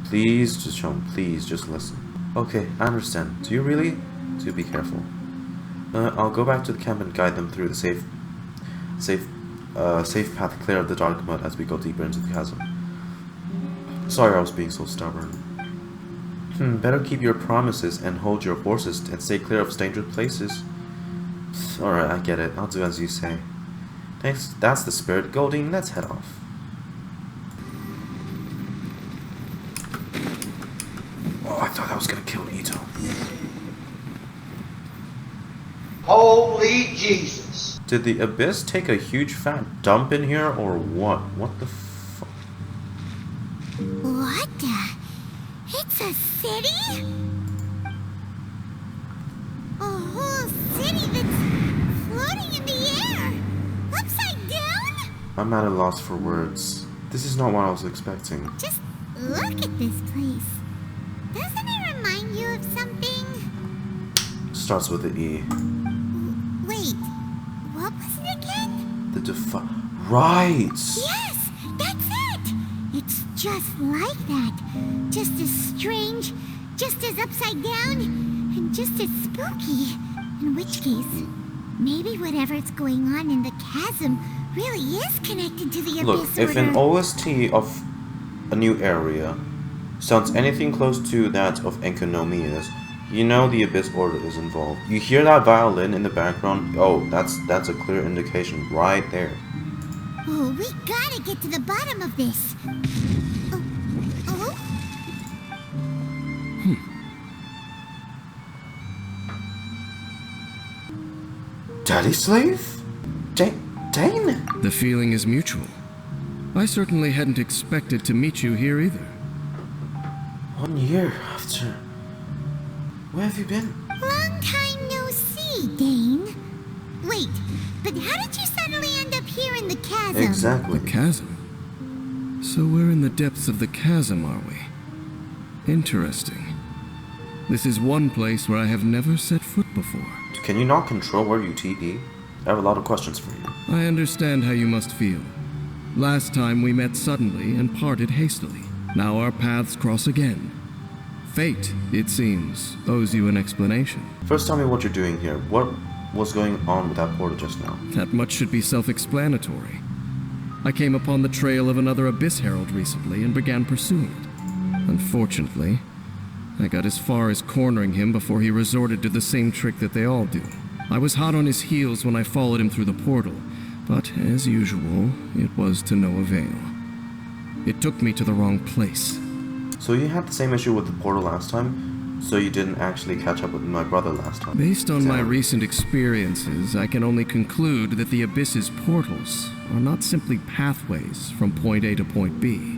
C: Please, Zichou, please, just listen. Okay, I understand. Do you really? Do be careful. I'll go back to the camp and guide them through the safe path clear of the dark mud as we go deeper into the chasm. Sorry I was being so stubborn. Better keep your promises and hold your horses and stay clear of dangerous places. Alright, I get it. I'll do as you say. Thanks, that's the spirit. Goldine, let's head off. Oh, I thought I was gonna kill Ito.
I: Holy Jesus!
C: Did the Abyss take a huge fat dump in here, or what? What the fuck?
B: What the? It's a city? A whole city that's floating in the air? Upside down?
C: I'm at a loss for words. This is not what I was expecting.
B: Just look at this place. Doesn't it remind you of something?
C: Starts with the E.
B: Wait, what was it again?
C: The Right!
B: Yes, that's it! It's just like that. Just as strange, just as upside down, and just as spooky. In which case, maybe whatever's going on in the chasm really is connected to the Abyss
C: Look, if an OST of a new area sounds anything close to that of Enkonomiya's, you know the Abyss Order is involved. You hear that violin in the background? Oh, that's a clear indication right there.
B: Oh, we gotta get to the bottom of this.
C: Dainsleif? Dane?
J: The feeling is mutual. I certainly hadn't expected to meet you here either.
C: 1 year after... Where have you been?
B: Long time no see, Dane. Wait, but how did you suddenly end up here in the chasm?
C: Exactly.
J: The chasm? So we're in the depths of the chasm, are we? Interesting. This is one place where I have never set foot before.
C: Can you not control where you TP? I have a lot of questions for you.
J: I understand how you must feel. Last time we met suddenly and parted hastily. Now our paths cross again. Fate, it seems, owes you an explanation.
C: First, tell me what you're doing here. What was going on with that portal just now?
J: That much should be self-explanatory. I came upon the trail of another Abyss Herald recently and began pursuing it. Unfortunately, I got as far as cornering him before he resorted to the same trick that they all do. I was hot on his heels when I followed him through the portal, but as usual, it was to no avail. It took me to the wrong place.
C: So you had the same issue with the portal last time, so you didn't actually catch up with my brother last time.
J: Based on my
C: Damn.
J: recent experiences, I can only conclude that the Abyss's portals are not simply pathways from point A to point B,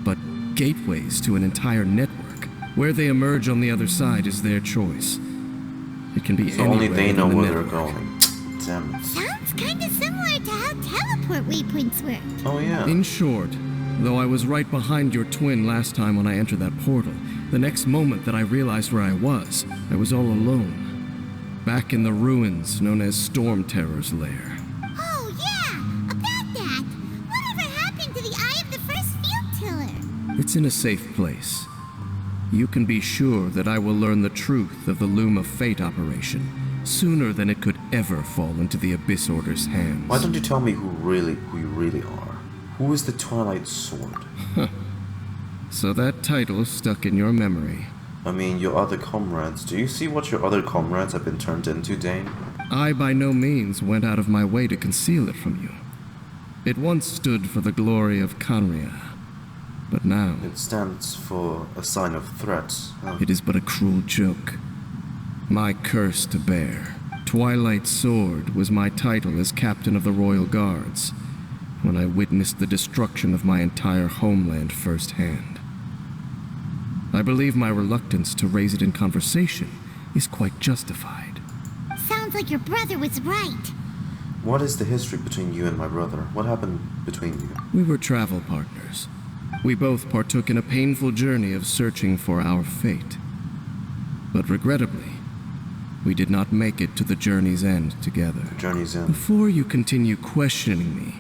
J: but gateways to an entire network. Where they emerge on the other side is their choice. It can be
C: So
J: anywhere
C: only they know
J: within the
C: where they're
J: network.
C: going. Damn it.
B: Sounds kinda similar to how teleport waypoints work.
C: Oh yeah.
J: In short, though I was right behind your twin last time when I entered that portal, the next moment that I realized where I was all alone. Back in the ruins known as Storm Terror's lair.
B: Oh yeah, about that. Whatever happened to the Eye of the First Field Tiller?
J: It's in a safe place. You can be sure that I will learn the truth of the Loom of Fate operation sooner than it could ever fall into the Abyss Order's hands.
C: Why don't you tell me who you really are? Who is the Twilight Sword?
J: So that title stuck in your memory.
C: I mean, your other comrades. Do you see what your other comrades have been turned into, Dane?
J: I by no means went out of my way to conceal it from you. It once stood for the glory of Kanria, but now
C: It stands for a sign of threat. Oh.
J: it is but a cruel joke. My curse to bear. Twilight Sword was my title as captain of the Royal Guards when I witnessed the destruction of my entire homeland firsthand. I believe my reluctance to raise it in conversation is quite justified.
B: Sounds like your brother was right.
C: What is the history between you and my brother? What happened between you?
J: We were travel partners. We both partook in a painful journey of searching for our fate. But regrettably, we did not make it to the journey's end together.
C: The journey's end.
J: Before you continue questioning me,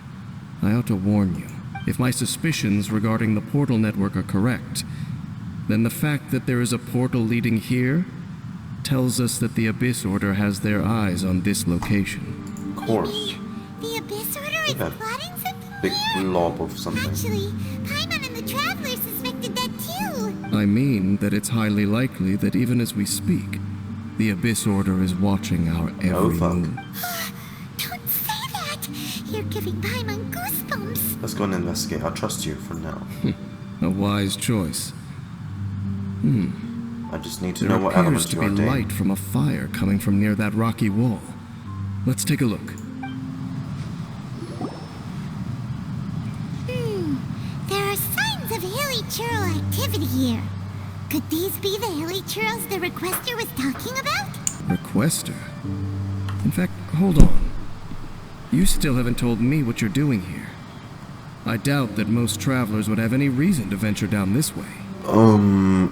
J: I ought to warn you. If my suspicions regarding the portal network are correct, then the fact that there is a portal leading here tells us that the Abyss Order has their eyes on this location.
C: Of course.
B: The Abyss Order is
C: Okay.
B: plotting something
C: Big
B: here?
C: blob of something.
B: Actually, Paimon and the Traveler suspected that too.
J: I mean that it's highly likely that even as we speak, the Abyss Order is watching our every
C: fuck.
J: move.
B: Don't say that. You're giving Paimon goosebumps.
C: Let's go and investigate. I trust you for now.
J: A wise choice.
C: I just need to
J: There
C: know what
J: appears
C: element
J: to
C: you
J: be
C: are, Dane.
J: light from a fire coming from near that rocky wall. Let's take a look.
B: There are signs of hilly churl activity here. Could these be the hilly churls the requester was talking about?
J: Requester? In fact, hold on. You still haven't told me what you're doing here. I doubt that most travelers would have any reason to venture down this way.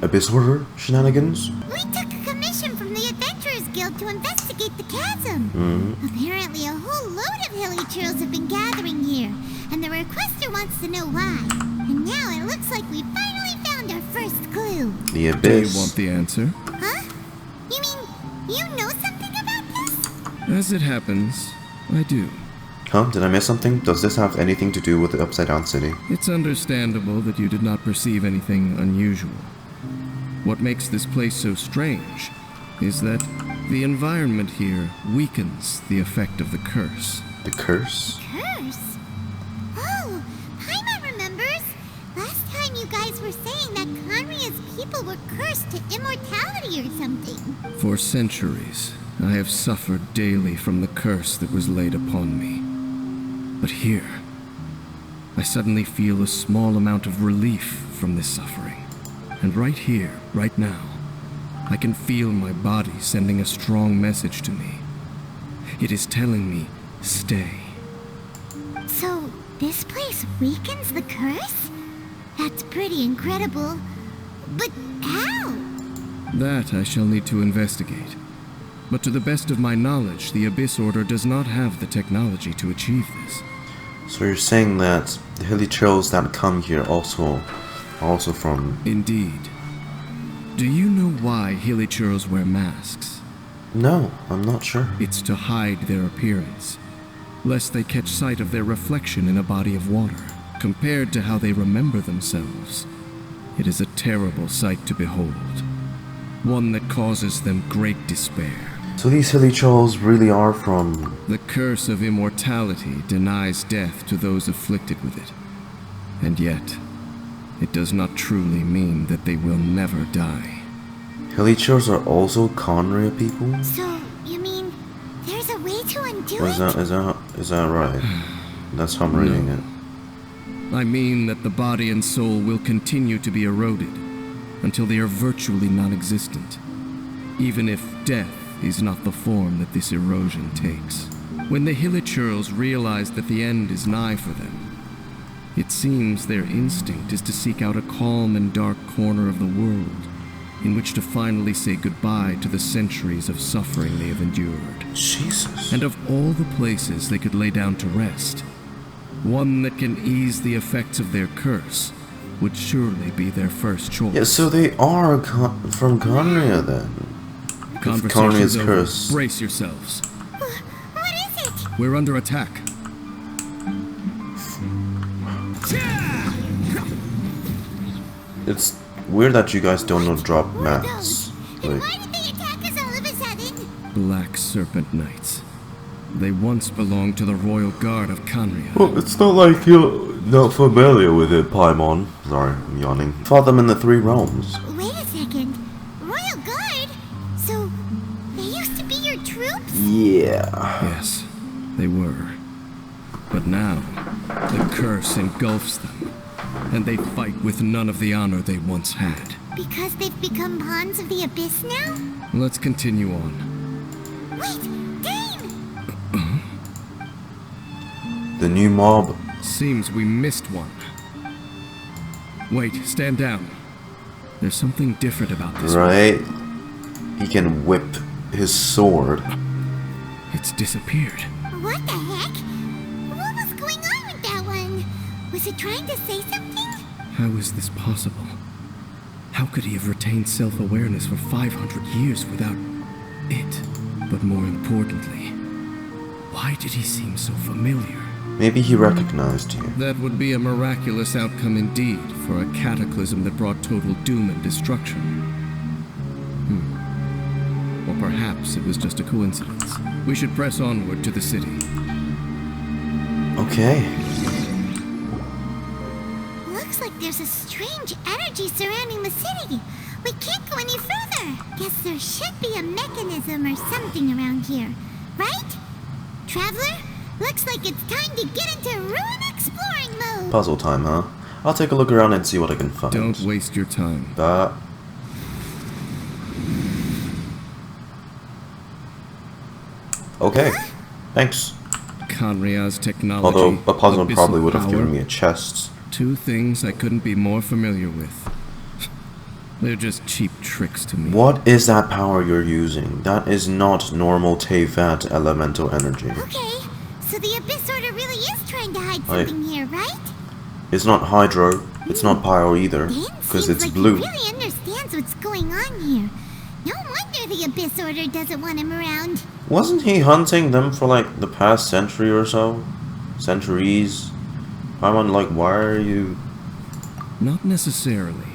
C: Abyss Order shenanigans?
B: We took a commission from the Adventurers Guild to investigate the chasm. Apparently a whole load of hilly churls have been gathering here, and the requester wants to know why. And now it looks like we finally found our first clue.
C: The
J: Do you
C: Abyss.
J: want the answer?
B: Huh? You mean, you know something about this?
J: As it happens, I do.
C: Huh? Did I miss something? Does this have anything to do with the Upside Down City?
J: It's understandable that you did not perceive anything unusual. What makes this place so strange is that the environment here weakens the effect of the curse.
C: The curse?
B: Curse? Oh, Paimon remembers. Last time you guys were saying that Kanria's people were cursed to immortality or something.
J: For centuries, I have suffered daily from the curse that was laid upon me. But here, I suddenly feel a small amount of relief from this suffering. And right here, right now, I can feel my body sending a strong message to me. It is telling me, stay.
B: So, this place weakens the curse? That's pretty incredible. But how?
J: That I shall need to investigate. But to the best of my knowledge, the Abyss Order does not have the technology to achieve this.
C: So you're saying that the hilly trails that come here also from...
J: Indeed. Do you know why hilly churls wear masks?
C: No, I'm not sure.
J: It's to hide their appearance, lest they catch sight of their reflection in a body of water. Compared to how they remember themselves, it is a terrible sight to behold. One that causes them great despair.
C: So these hilly trails really are from...
J: The curse of immortality denies death to those afflicted with it. And yet, it does not truly mean that they will never die.
C: Hilichurls are also Conria people?
B: So, you mean there's a way to undo
C: Is
B: it?
C: that right? That's how I'm reading it.
J: I mean that the body and soul will continue to be eroded until they are virtually non-existent, even if death is not the form that this erosion takes. When the Hilichurls realize that the end is nigh for them, it seems their instinct is to seek out a calm and dark corner of the world in which to finally say goodbye to the centuries of suffering they have endured.
C: Jesus.
J: And of all the places they could lay down to rest, one that can ease the effects of their curse would surely be their first choice.
C: Yeah, so they are from Conria then.
J: Conversation's over.
C: Curse.
J: Brace yourselves.
B: What is it?
J: We're under attack.
C: It's weird that you guys don't know drop mats.
B: And
C: Like,
B: why did they attack us all of a sudden?
J: Black Serpent Knights. They once belonged to the Royal Guard of Conria.
C: well, it's not like you're not familiar with it, Paimon. Sorry, I'm yawning. Fought them in the Three Realms.
B: Wait a second. Royal Guard? So, they used to be your troops?
C: Yeah.
J: Yes, they were. But now, the curse engulfs them, and they fight with none of the honor they once had.
B: Because they've become pawns of the Abyss now?
J: Let's continue on.
B: Wait, Dane!
C: The new mob.
J: Seems we missed one. Wait, stand down. There's something different about this one.
C: Right? He can whip his sword.
J: It's disappeared.
B: What the heck? What was going on with that one? Was it trying to say something?
J: How is this possible? How could he have retained self-awareness for 500 years without it? But more importantly, why did he seem so familiar?
C: Maybe he recognized you.
J: That would be a miraculous outcome indeed for a cataclysm that brought total doom and destruction. Or perhaps it was just a coincidence. We should press onward to the city.
C: Okay.
B: Looks like there's a strange energy surrounding the city. We can't go any further. Guess there should be a mechanism or something around here. Right? Traveler? Looks like it's time to get into ruin exploring mode.
C: Puzzle time, huh? I'll take a look around and see what I can find.
J: Don't waste your time.
C: That. Okay. Thanks.
J: Conria's technology.
C: Although a puzzle
J: abyssal
C: probably would have
J: power,
C: given me a chest.
J: two things I couldn't be more familiar with. They're just cheap tricks to me.
C: What is that power you're using? That is not normal Teyvat elemental energy.
B: Okay, so the Abyss Order really is trying to hide something here, right?
C: It's not Hydro. It's not Pyro either.
B: Dan
C: Because
B: seems
C: it's
B: like
C: blue.
B: he really understands what's going on here. No wonder the Abyss Order doesn't want him around.
C: Wasn't he hunting them for like the past century or so? Centuries? I'm like, why are you...
J: Not necessarily.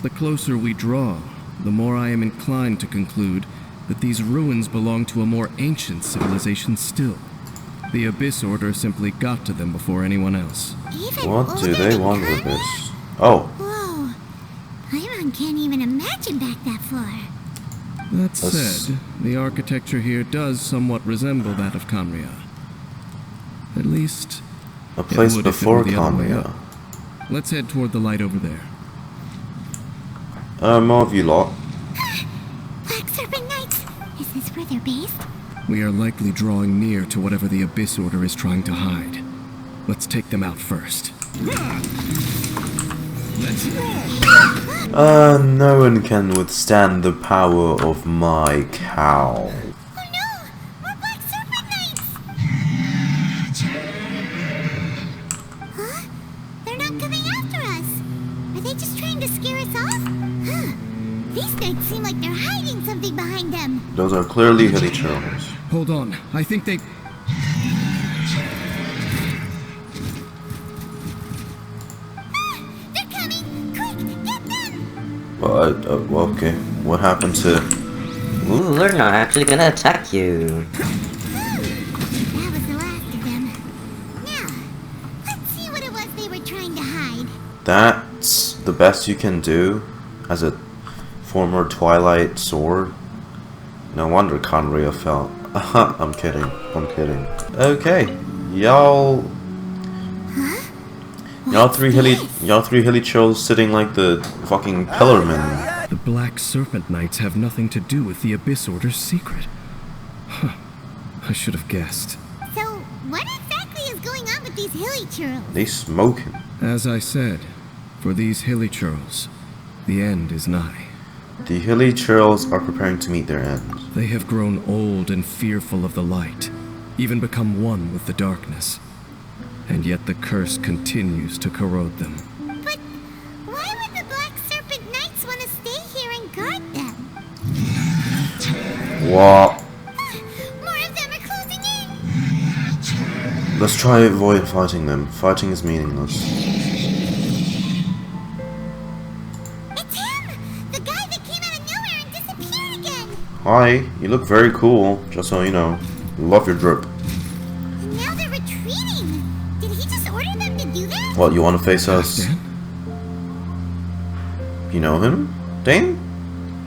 J: The closer we draw, the more I am inclined to conclude that these ruins belong to a more ancient civilization still. The Abyss Order simply got to them before anyone else.
B: Even
C: What do
B: older
C: they
B: than
C: want with
B: Conrad?
C: this? Oh,
B: Whoa. Paimon can't even imagine back that far.
J: That
C: That's-
J: said, the architecture here does somewhat resemble that of Conria. At least,
C: a place
J: would if it
C: before
J: were the other way
C: Conria.
J: up. Let's head toward the light over there.
C: More of you lot.
B: Black Serpent Knights. Is this where they're based?
J: We are likely drawing near to whatever the Abyss Order is trying to hide. Let's take them out first.
F: Let's roll.
C: No one can withstand the power of my cow.
B: Oh no! We're Black Serpent Knights! Huh? They're not coming after us. Are they just trying to scare us off? Huh. These knights seem like they're hiding something behind them.
C: Those are clearly Hilichurls.
J: Hold on, I think they...
B: Ah! They're coming! Quick, get them!
C: Well, okay. What happened to...
I: Ooh, they're not actually gonna attack you.
B: That was the last of them. Now, let's see what it was they were trying to hide.
C: That's the best you can do as a former Twilight sword? No wonder Conria fell. I'm kidding. Okay, y'all three hilly chills sitting like the fucking pillarmen.
J: The Black Serpent Knights have nothing to do with the Abyss Order's secret. Huh. I should have guessed.
B: So, what exactly is going on with these hilly churls?
C: They smoking.
J: As I said, for these hilly churls, the end is nigh.
C: The hilly churls are preparing to meet their end.
J: They have grown old and fearful of the light, even become one with the darkness. And yet the curse continues to corrode them.
B: But why would the Black Serpent Knights want to stay here and guard them?
C: What?
B: More of them are closing in!
C: Let's try avoid fighting them. Fighting is meaningless.
B: It's him! The guy that came out of nowhere and disappeared again!
C: Hi, you look very cool, just so you know. Love your drip.
B: And now they're retreating! Did he just order them to do that?
C: What, you want to face us?
J: Halfdan?
C: You know him? Dane?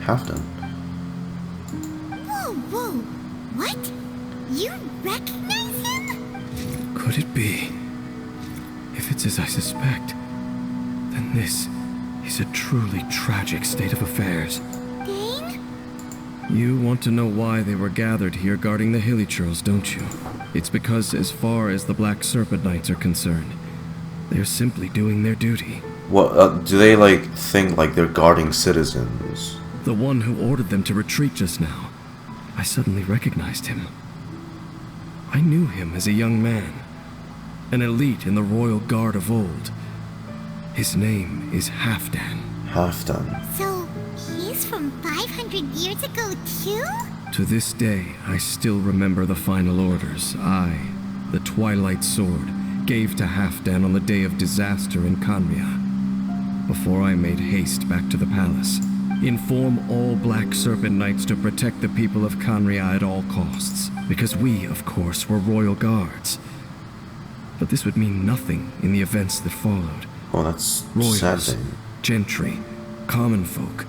C: Halfdan.
B: Whoa! What? You recognize him?
J: Could it be? If it's as I suspect, then this is a truly tragic state of affairs.
B: Dane?
J: You want to know why they were gathered here guarding the hilly churls, don't you? It's because as far as the Black Serpent Knights are concerned, they're simply doing their duty.
C: What, do they, like, think like they're guarding citizens?
J: The one who ordered them to retreat just now, I suddenly recognized him. I knew him as a young man, an elite in the royal guard of old. His name is Halfdan.
C: Halfdan.
B: So, he's from 500 years ago too?
J: To this day, I still remember the final orders I, the Twilight Sword, gave to Halfdan on the day of disaster in Khanria. Before I made haste back to the palace, inform all Black Serpent Knights to protect the people of Khanria at all costs, because we, of course, were royal guards. But this would mean nothing in the events that followed.
C: Oh, that's
J: Royals,
C: sad.
J: gentry, common folk.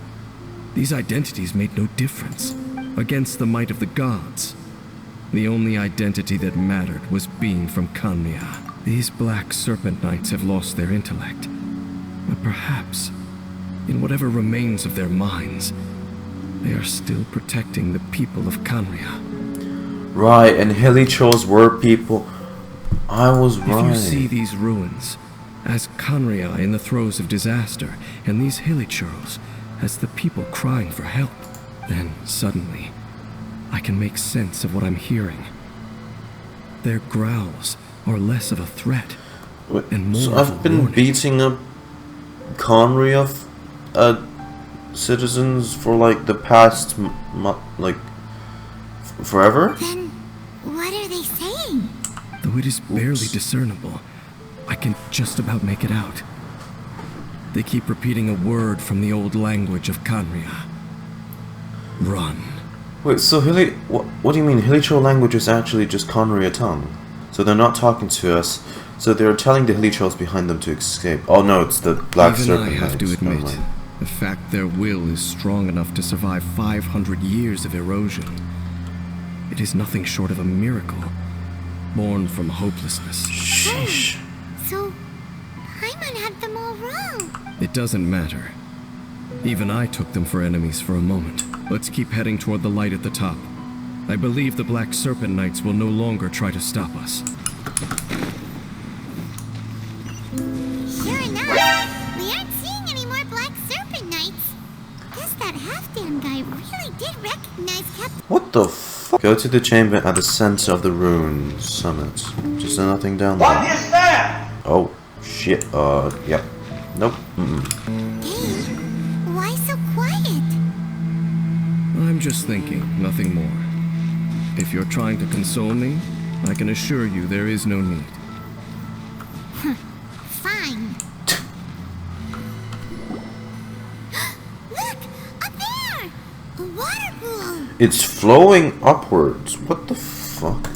J: These identities made no difference. Against the might of the gods, the only identity that mattered was being from Khanria. These Black Serpent Knights have lost their intellect. But perhaps, in whatever remains of their minds, they are still protecting the people of Khanria.
C: Right, and hilly churls were people. I was right.
J: If you see these ruins as Khanria in the throes of disaster, and these hilly churls as the people crying for help, then suddenly I can make sense of what I'm hearing. Their growls are less of a threat and more
C: So
J: of
C: I've
J: a
C: been
J: warning.
C: beating up Khanria citizens for like the past forever?
B: Then, what are they saying?
J: Though it is barely discernible, I can just about make it out. They keep repeating a word from the old language of Khanria. Run.
C: Wait, so what do you mean? Hilly Troll language is actually just Khanria tongue. So they're not talking to us, so they're telling the hilly trolls behind them to escape. Oh no, it's the Black Serpent.
J: Even I have to
C: Knights. Never
J: admit,
C: mind.
J: the fact their will is strong enough to survive 500 years of erosion. It is nothing short of a miracle, born from hopelessness.
C: Sheesh.
B: So, Paimon had them all wrong.
J: It doesn't matter. Even I took them for enemies for a moment. Let's keep heading toward the light at the top. I believe the Black Serpent Knights will no longer try to stop us.
B: Sure enough, we aren't seeing any more Black Serpent Knights. Guess that Halfdan guy really did recognize Captain...
C: What the fuck? Go to the chamber at the center of the rune summit. Just nothing down there.
G: What is that?
C: Oh, shit. Yep. Nope.
B: Hey, why so quiet?
J: I'm just thinking, nothing more. If you're trying to console me, I can assure you there is no need.
B: Fine. Look! Up there! A water pool!
C: It's flowing upwards. What the fuck?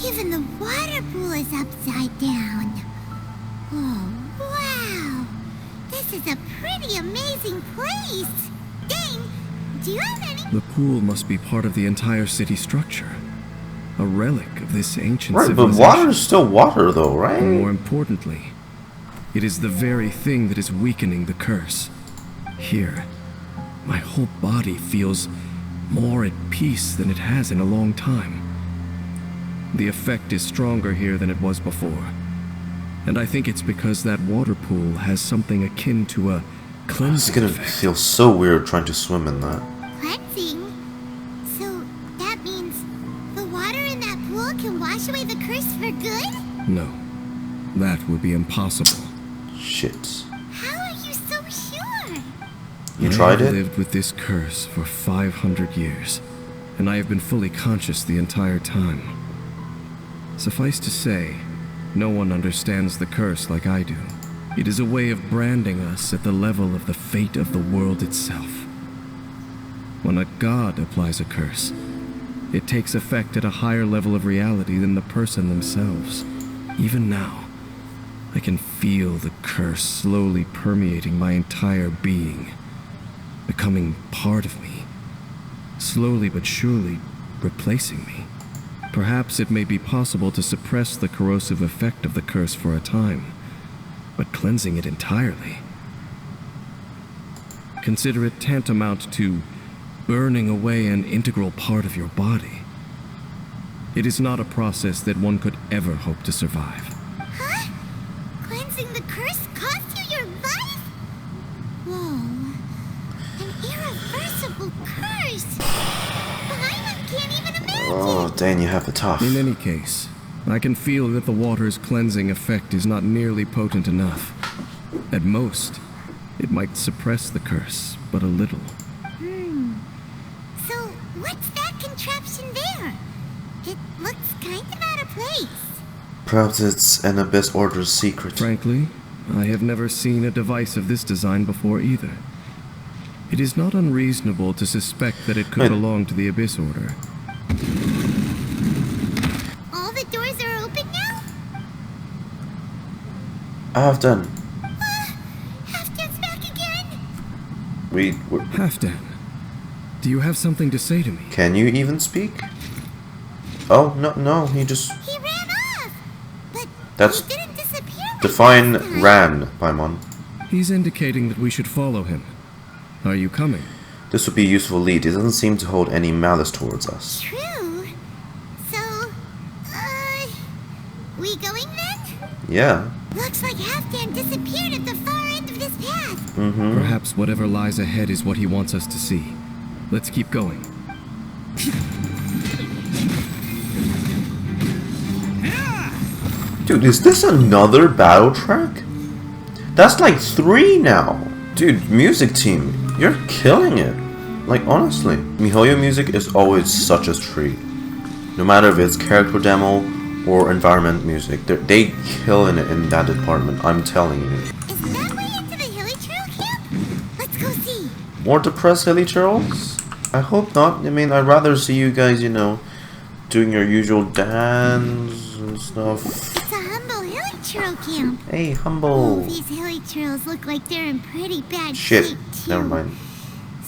B: Even the water pool is upside down. Oh, wow! is a pretty amazing place. Dane, do you have any?
J: The pool must be part of the entire city structure. A relic of this ancient
C: Right, but
J: civilization.
C: water is still water though, right?
J: And more importantly, it is the very thing that is weakening the curse. Here, my whole body feels more at peace than it has in a long time. The effect is stronger here than it was before. And I think it's because that water pool has something akin to a
C: It's
J: cleansing
C: gonna
J: effect.
C: feel so weird trying to swim in that.
B: Cleansing? So that means the water in that pool can wash away the curse for good?
J: No, that would be impossible.
C: Shit.
B: How are you so sure?
C: You tried
J: I
C: it?
J: have lived with this curse for 500 years, and I have been fully conscious the entire time. Suffice to say, no one understands the curse like I do. It is a way of branding us at the level of the fate of the world itself. When a god applies a curse, it takes effect at a higher level of reality than the person themselves. Even now, I can feel the curse slowly permeating my entire being, becoming part of me, slowly but surely replacing me. Perhaps it may be possible to suppress the corrosive effect of the curse for a time, but cleansing it entirely. Consider it tantamount to burning away an integral part of your body. It is not a process that one could ever hope to survive.
B: Huh? Cleansing the curse cost you your life? Whoa. An irreversible curse. Paimon can't even imagine.
C: Oh, Dane, you have it tough.
J: In any case, I can feel that the water's cleansing effect is not nearly potent enough. At most, it might suppress the curse, but a little.
B: So, what's that contraption there? It looks kind of out of place.
C: Perhaps it's an Abyss Order's secret.
J: Frankly, I have never seen a device of this design before either. It is not unreasonable to suspect that it could belong to the Abyss Order.
B: All the doors are open now?
C: Halfdan.
B: Halfdan's back again?
J: Halfdan, do you have something to say to me?
C: Can you even speak? Oh, no, he just...
B: He ran off! But
C: That's...
B: he didn't disappear like
C: Define
B: last time.
C: ran, Paimon.
J: He's indicating that we should follow him. Are you coming?
C: This would be a useful lead. He doesn't seem to hold any malice towards us.
B: True. So, we going then?
C: Yeah.
B: Looks like Halfdan disappeared at the far end of this path.
J: Perhaps whatever lies ahead is what he wants us to see. Let's keep going.
C: Dude, is this another battle track? That's like 3 now. Dude, music team, you're killing it. Like, honestly. Mihoyo music is always such a treat. No matter if it's character demo or environment music, they killing it in that department, I'm telling you.
B: Is that way into the hilly trail camp? Let's go see.
C: More depressed hilly trails? I hope not. I mean, I'd rather see you guys, you know, doing your usual dance and stuff.
B: It's a humble hilly trail camp.
C: Hey,
B: Oh,
C: humble.
B: these hilly trails look like they're in pretty bad
C: Shit,
B: shape, too.
C: never mind.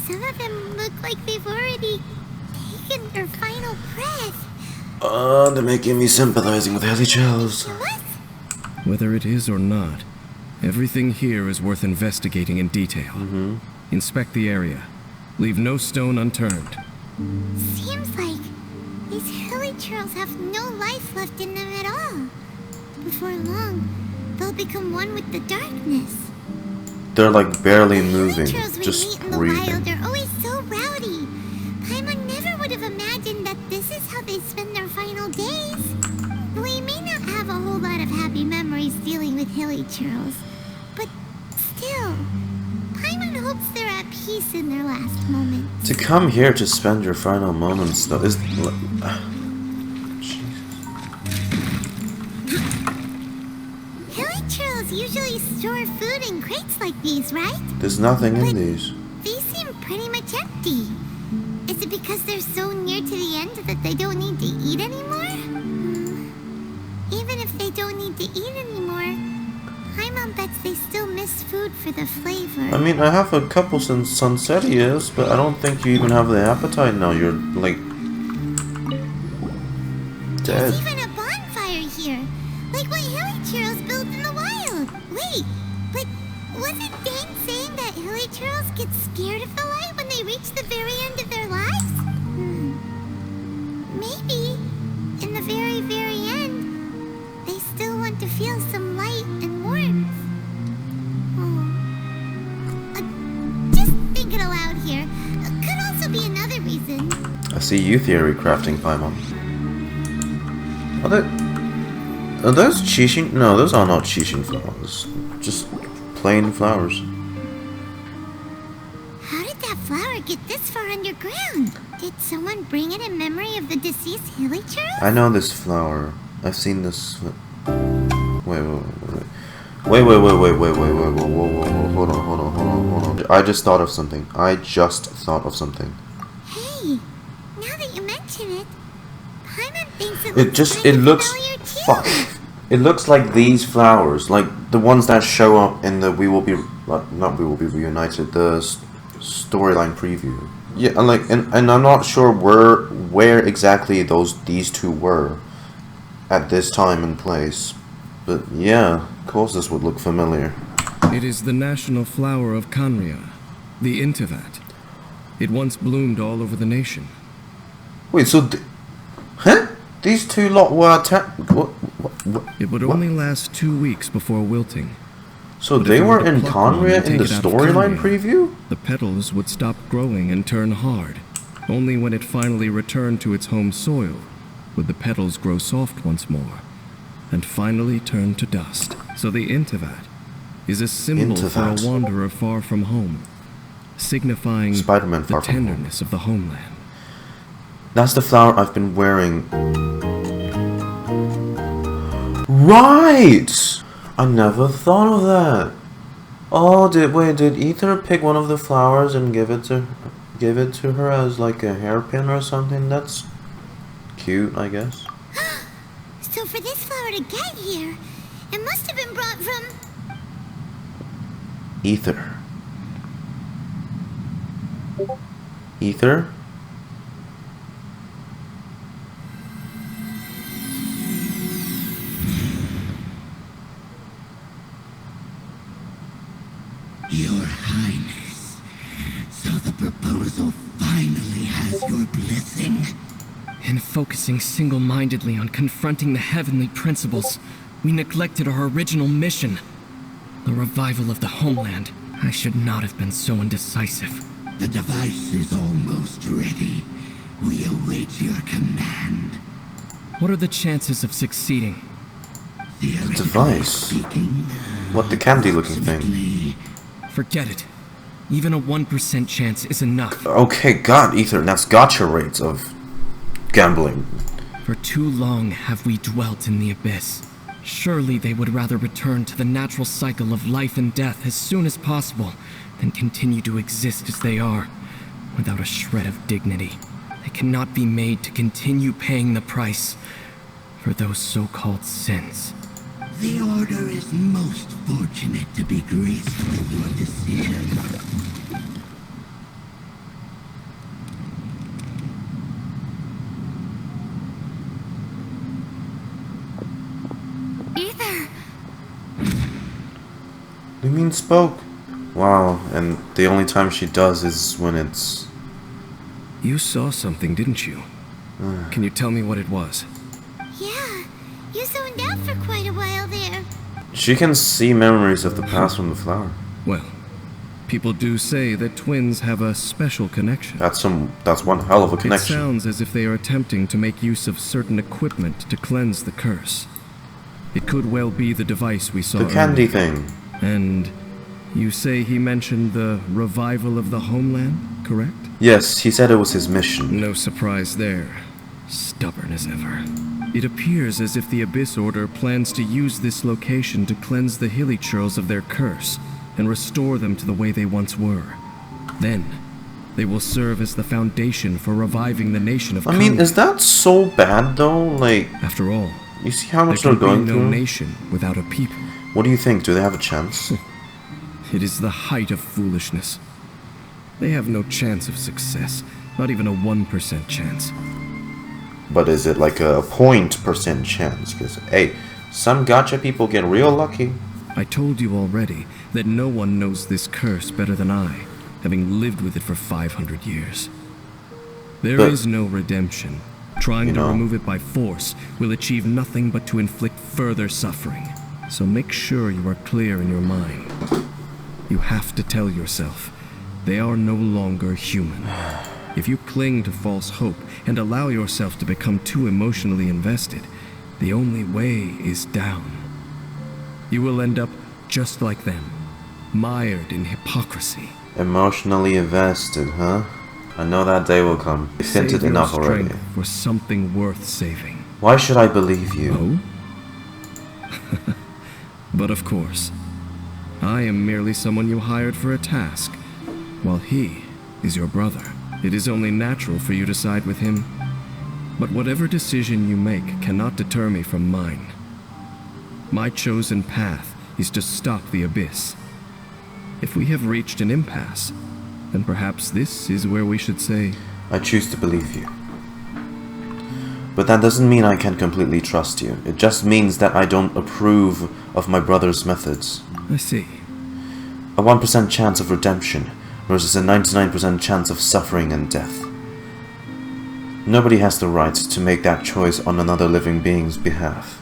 B: Some of them look like they've already taken their final breath.
C: They're making me sympathizing with hilly trails.
B: What?
J: Whether it is or not, everything here is worth investigating in detail. Inspect the area. Leave no stone unturned.
B: Seems like these hilly trails have no life left in them at all. Before long, they'll become one with the darkness.
C: They're like barely moving,
B: The trails we
C: just
B: meet in the wild
C: breathing.
B: are always so rowdy. Paimon never would have imagined that this is how they spend their final days. We may not have a whole lot of happy memories dealing with hilly trails, but still, Paimon hopes they're at peace in their last moments.
C: To come here to spend your final moments, though, is...
B: Hilly trails usually store food in crates like these, right?
C: There's nothing in these.
B: These seem pretty much empty. Is it because they're so near to the end that they don't need to eat anymore? Even if they don't need to eat anymore, Paimon bets they still miss finest food for the flavor.
C: I mean, I have a couple since sunset, yes, but I don't think you even have the appetite now. You're, like, dead.
B: There's even a bonfire here, like what hilichurls built in the wild. Wait, but wasn't Dane saying that hilichurls get scared of the light when they reach the very end of their lives? Maybe, in the very, very end, they still want to feel some light and warmth. Just thinking aloud here. Could also be another reason.
C: I see you theory crafting, Paimon. Are those Qixing? No, those are not Qixing flowers. Just plain flowers.
B: How did that flower get this far underground? Did someone bring it in memory of the deceased hilichurl?
C: I know this flower. I've seen this. Wait, hold on. I just thought of something.
B: Hey, now that you mention it, Paimon thinks
C: It looks fuck. It looks like these flowers, like the ones that show up in the We Will Be Reunited, the storyline preview. Yeah, and I'm not sure where exactly these two were at this time and place, but yeah, of course this would look familiar.
J: It is the national flower of Khaenri'ah, the Intivat. It once bloomed all over the nation.
C: Wait, so these two lot were attacked. What?
J: It would only last 2 weeks before wilting.
C: So
J: But
C: they
J: if you
C: were
J: to
C: in
J: pluck one
C: Khaenri'ah
J: and
C: in
J: take
C: the
J: it out of
C: storyline
J: Khaenri'ah,
C: preview?
J: The petals would stop growing and turn hard. Only when it finally returned to its home soil would the petals grow soft once more, and finally turn to dust. So the Intivat is a symbol for a wanderer far from home, signifying
C: Spider-Man
J: the tenderness of the homeland.
C: That's the flower I've been wearing. Right! I never thought of that. Oh, did Aether pick one of the flowers and give it to her as like a hairpin or something? That's cute, I guess.
B: So for this flower to get here, it must have been brought from...
C: Aether. Aether?
K: Your Highness, so the proposal finally has your blessing.
L: In focusing single-mindedly on confronting the heavenly principles, we neglected our original mission. The revival of the homeland. I should not have been so indecisive.
K: The device is almost ready. We await your command.
L: What are the chances of succeeding?
C: Device? What, the candy-looking thing?
L: Forget it. Even a 1% chance is enough.
C: Okay, God, Aether, that's gotcha rates of gambling.
L: For too long have we dwelt in the abyss. Surely they would rather return to the natural cycle of life and death as soon as possible than continue to exist as they are, without a shred of dignity. They cannot be made to continue paying the price for those so-called sins.
K: The Order is most fortunate to be graced with your decision.
B: Aether!
C: You mean spoke? Wow, and the only time she does is when it's...
J: You saw something, didn't you? Can you tell me what it was?
B: Yeah, you zoned out for quite a while there.
C: She can see memories of the past from the flower.
J: Well, people do say that twins have a special connection.
C: That's one hell of a connection.
J: It sounds as if they are attempting to make use of certain equipment to cleanse the curse. It could well be the device we saw
C: The candy
J: earlier.
C: thing.
J: And you say he mentioned the revival of the homeland, correct?
C: Yes, he said it was his mission.
J: No surprise there. Stubborn as ever. It appears as if the Abyss Order plans to use this location to cleanse the hilichurls of their curse and restore them to the way they once were. Then, they will serve as the foundation for reviving the nation of
C: I mean, is that so bad though? Like,
J: after all,
C: you see how much
J: there
C: they're
J: can
C: going
J: be no
C: through?
J: nation without a people.
C: What do you think? Do they have a chance?
J: It is the height of foolishness. They have no chance of success, not even a 1% chance.
C: But is it like a 0% chance? Because, hey, some gacha people get real lucky.
J: I told you already that no one knows this curse better than I, having lived with it for 500 years. There is no redemption. Trying to remove it by force will achieve nothing but to inflict further suffering. So make sure you are clear in your mind. You have to tell yourself, they are no longer human. If you cling to false hope and allow yourself to become too emotionally invested, the only way is down. You will end up just like them, mired in hypocrisy.
C: Emotionally invested, huh? I know that day will come. You've hinted enough already.
J: For something worth saving.
C: Why should I believe you?
J: Oh? But of course, I am merely someone you hired for a task, while he is your brother. It is only natural for you to side with him. But whatever decision you make cannot deter me from mine. My chosen path is to stop the Abyss. If we have reached an impasse, then perhaps this is where we should say,
C: I choose to believe you. But that doesn't mean I can completely trust you. It just means that I don't approve of my brother's methods.
J: I see.
C: A 1% chance of redemption versus a 99% chance of suffering and death. Nobody has the right to make that choice on another living being's behalf.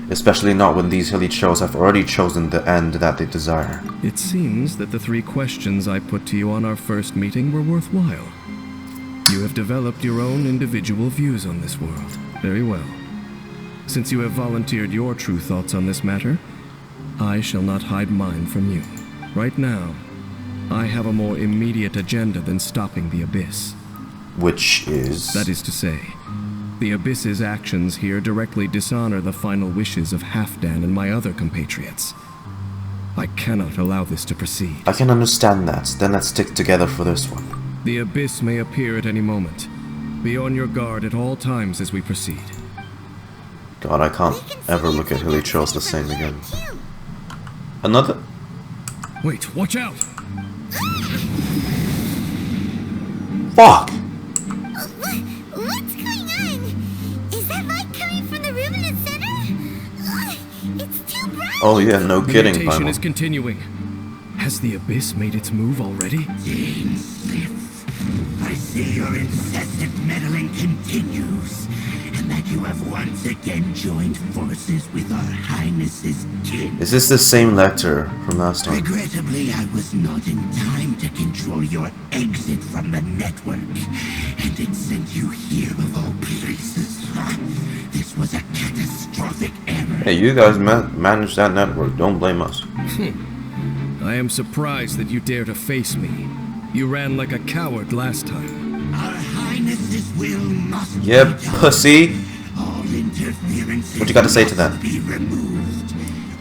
C: Especially not when these hilly churls have already chosen the end that they desire.
J: It seems that the 3 questions I put to you on our first meeting were worthwhile. You have developed your own individual views on this world. Very well. Since you have volunteered your true thoughts on this matter, I shall not hide mine from you. Right now, I have a more immediate agenda than stopping the Abyss.
C: Which is?
J: That is to say, the Abyss's actions here directly dishonor the final wishes of Halfdan and my other compatriots. I cannot allow this to proceed.
C: I can understand that. Then let's stick together for this one.
J: The Abyss may appear at any moment. Be on your guard at all times as we proceed.
C: God, I can't ever look at hilly churls the same again. Another?
J: Wait, watch out!
C: Fuck!
B: What's going on? Is that light coming from the room in the center? It's too bright!
C: Oh yeah, no kidding,
J: The mutation
C: Primal.
J: is continuing. Has the Abyss made its move already?
K: Dainsleif, I see your incessant meddling continues, and that you have once again joined forces with our Highness's kin.
C: Is this the same letter from last time?
K: Regrettably, I was not in time to control your exit from the network, and it sent you here of all places. This was a catastrophic error.
C: Hey, you guys manage that network. Don't blame us.
J: I am surprised that you dare to face me. You ran like a coward last time.
K: Our Highness's will must
C: Yep,
K: be done.
C: pussy.
K: All interference
C: What you got to say to that?
K: be removed,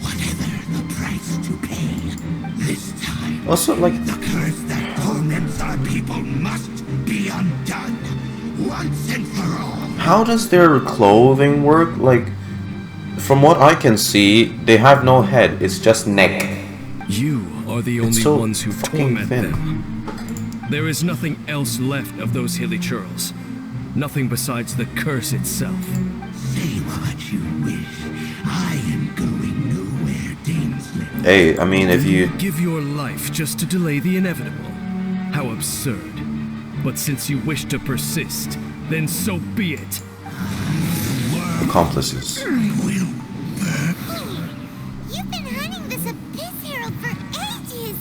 K: whatever the price to pay. This time,
C: Also, like,
K: the curse that torments our people must be undone, once and for all.
C: how does their clothing work? Like, from what I can see, they have no head. It's just neck.
J: You are the only
C: so
J: ones who
C: fucking
J: torment
C: thin.
J: them. There is nothing else left of those hilly churls. Nothing besides the curse itself.
K: Say what you wish. I am going nowhere, Dainsleif.
C: Hey, I mean, if you...
J: Give your life just to delay the inevitable. How absurd. But since you wish to persist, then so be it.
C: Accomplices.
B: You've been hunting this Abyss Herald for ages!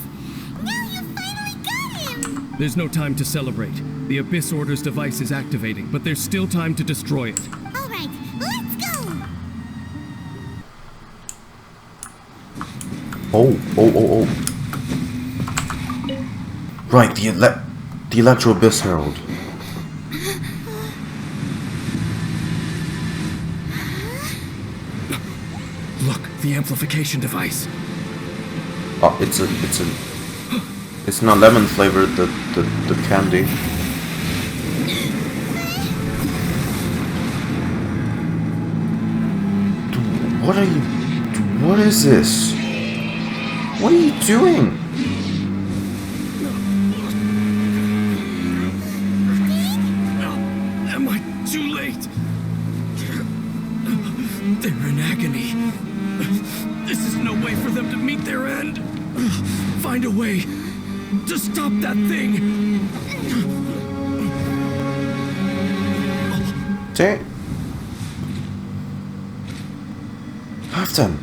B: Now you finally got him!
J: There's no time to celebrate. The Abyss Order's device is activating, but there's still time to destroy it.
B: Alright, let's go!
C: Oh. Right, the Electro Abyss Herald.
J: Look, the amplification device.
C: Oh, it's not lemon flavored, the candy. Dude, what is this? What are you doing?
L: Am I too late? They're in agony. This is no way for them to meet their end. Find a way to stop that thing.
C: Dang. Halfdan.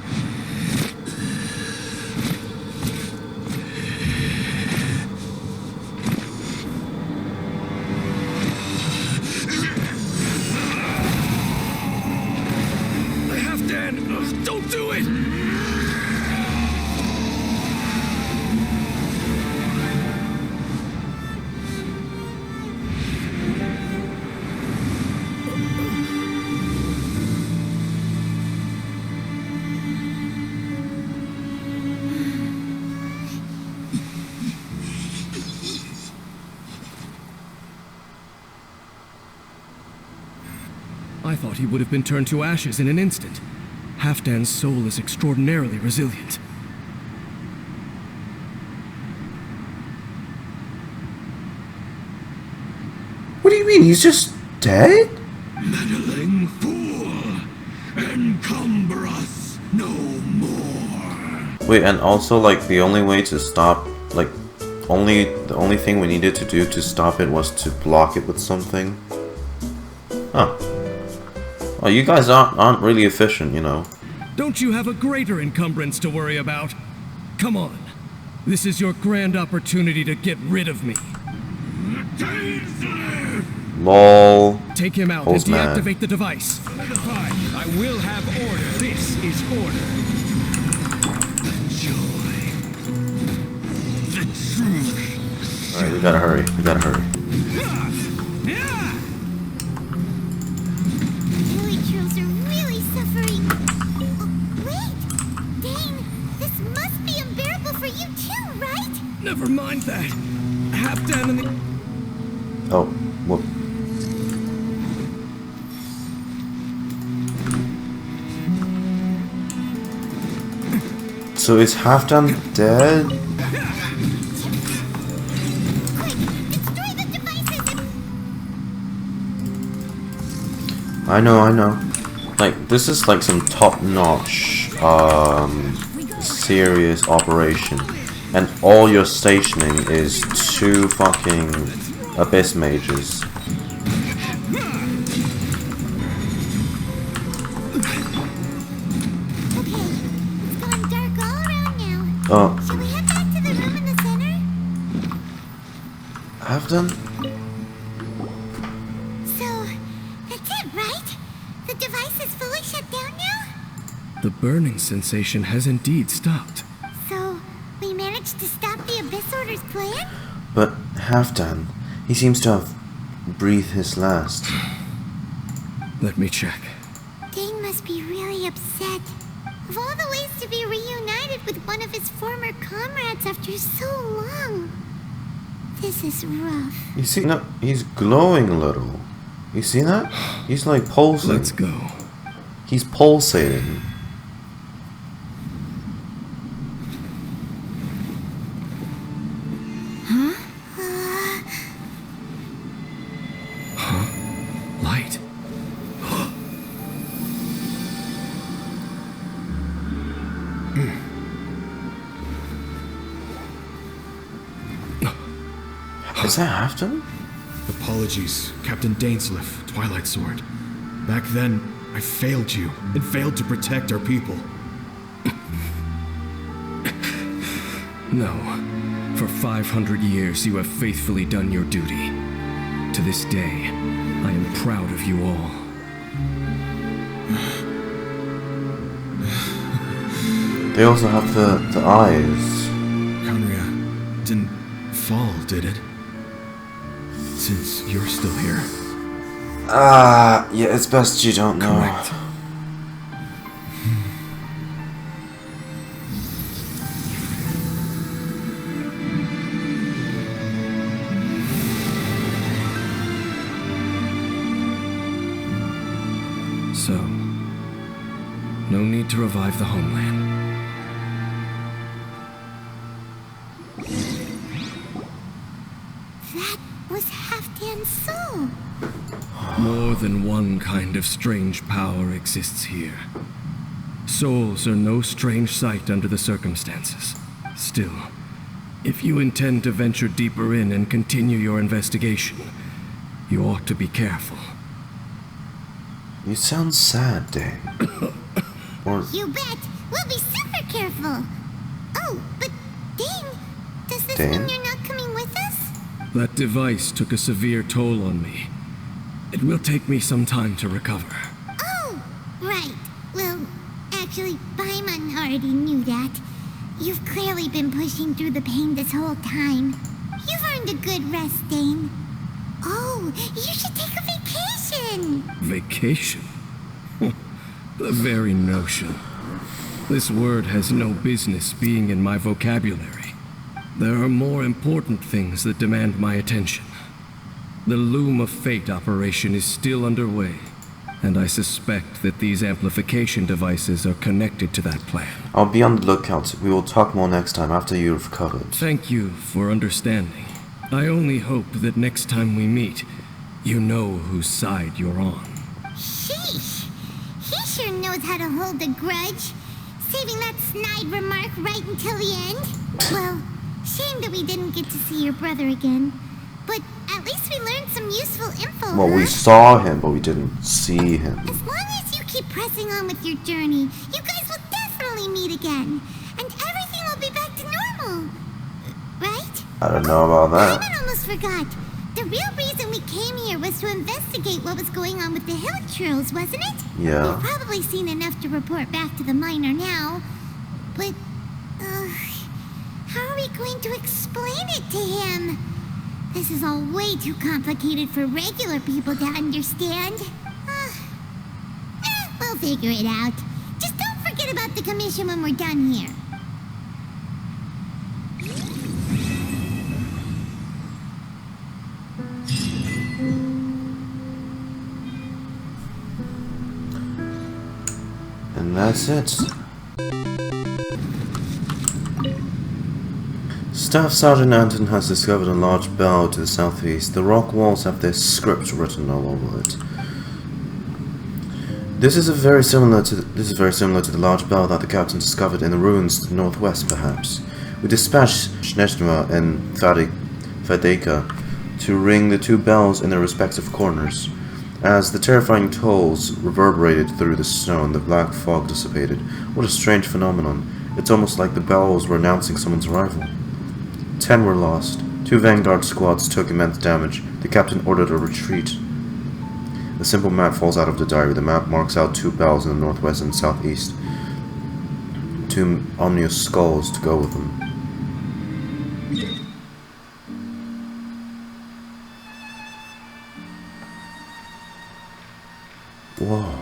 L: Halfdan, don't do it. I thought he would have been turned to ashes in an instant. Halfdan's soul is extraordinarily resilient.
C: What do you mean? He's just dead?
K: Meddling fool! Encumber us no more!
C: Wait, and also, like, the only way to stop, like, the only thing we needed to do to stop it was to block it with something? Huh. Well, you guys aren't really efficient, you know.
L: Don't you have a greater encumbrance to worry about? Come on. This is your grand opportunity to get rid of me.
C: LOL.
L: Take him out and deactivate the device.
G: I will have order. This is order.
K: The joy. The truth.
C: Alright, we gotta hurry. We gotta hurry.
B: Trolls are really suffering. Oh, wait! Dane, this must be unbearable for you too, right?
L: Never mind that. Halfdan and the...
C: Oh, whoop. So is Halfdan dead? I know. Like, this is like some top-notch, serious operation. And all you're stationing is 2 fucking Abyss Mages. Oh.
B: Shall we head back to the room in the center?
C: Halfdan?
B: So, that's it, right? The device is fully shut down now?
L: The burning sensation has indeed stopped.
B: So, we managed to stop the Abyss Order's plan?
C: But Halfdan, he seems to have breathed his last.
L: Let me check.
B: Dane must be really upset. Of all the ways to be reunited with one of his former comrades after so long, this is rough.
C: You see, no, he's glowing a little. You see that? He's like pulsing.
L: Let's go.
C: He's pulsating.
L: Light.
C: Is that Halfdan?
G: Apologies, Captain Dainsleif, Twilight Sword. Back then, I failed you and failed to protect our people.
L: No. For 500 years you have faithfully done your duty. To this day, I am proud of you all.
C: They also have the eyes.
G: Conria didn't fall, did it? Since you're still here.
C: Yeah, it's best you don't know.
G: Correct.
L: So, no need to revive the homeland.
J: More than one kind of strange power exists here. Souls are no strange sight under the circumstances. Still, if you intend to venture deeper in and continue your investigation, you ought to be careful.
C: You sound sad, Dane. Or...
B: You bet! We'll be super careful! Oh, but Dane, does this
C: Dane?
B: mean you're not coming with us?
J: That device took a severe toll on me. It will take me some time to recover.
B: Oh, right. Well, actually, Paimon already knew that. You've clearly been pushing through the pain this whole time. You've earned a good rest, Dane. Oh, you should take a vacation!
J: Vacation? The very notion. This word has no business being in my vocabulary. There are more important things that demand my attention. The Loom of Fate operation is still underway, and I suspect that these amplification devices are connected to that plan.
C: I'll be on the lookout. We will talk more next time after you've recovered.
J: Thank you for understanding. I only hope that next time we meet, you know whose side you're on.
B: Sheesh! He sure knows how to hold a grudge. Saving that snide remark right until the end. Well, shame that we didn't get to see your brother again. But at least we learned some useful info,
C: Well,
B: huh?
C: we saw him, but we didn't see him.
B: As long as you keep pressing on with your journey, you guys will definitely meet again. And everything will be back to normal. Right?
C: I don't know about that.
B: I almost forgot. The real reason we came here was to investigate what was going on with the hill churls, wasn't it?
C: Yeah.
B: You've probably seen enough to report back to the miner now. But, how are we going to explain it to him? This is all way too complicated for regular people to understand. We'll figure it out. Just don't forget about the commission when we're done here.
C: And that's it. Staff Sergeant Anton has discovered a large bell to the southeast. The rock walls have this script written all over it. This is very similar to the large bell that the captain discovered in the ruins to the northwest, perhaps. We dispatched Shneshma and Fadeka to ring the two bells in their respective corners. As the terrifying tolls reverberated through the snow and the black fog dissipated, what a strange phenomenon. It's almost like the bells were announcing someone's arrival. 10 were lost. 2 vanguard squads took immense damage. The captain ordered a retreat. A simple map falls out of the diary. The map marks out 2 bells in the northwest and southeast. 2 ominous skulls to go with them. Whoa.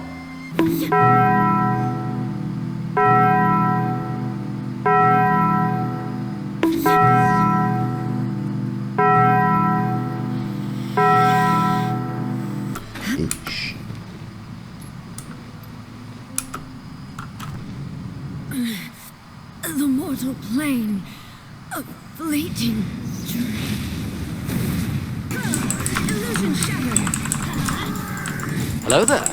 D: The mortal plane of fleeting illusion shattered.
M: Hello there.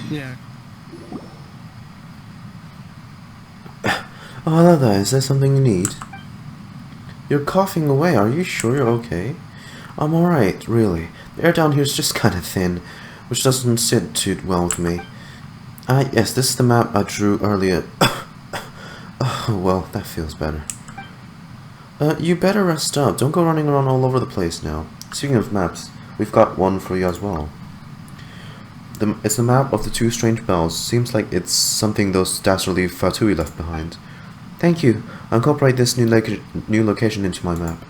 J: Yeah.
C: Oh, hello there. Is there something you need? You're coughing away. Are you sure you're okay? I'm alright, really. The air down here is just kind of thin, which doesn't sit too well with me. Yes, this is the map I drew earlier. Oh, well, that feels better. You better rest up. Don't go running around all over the place now. Speaking of maps, we've got one for you as well. It's the map of the 2 strange bells. Seems like it's something those dastardly Fatui left behind. Thank you. I'll incorporate this new location into my map.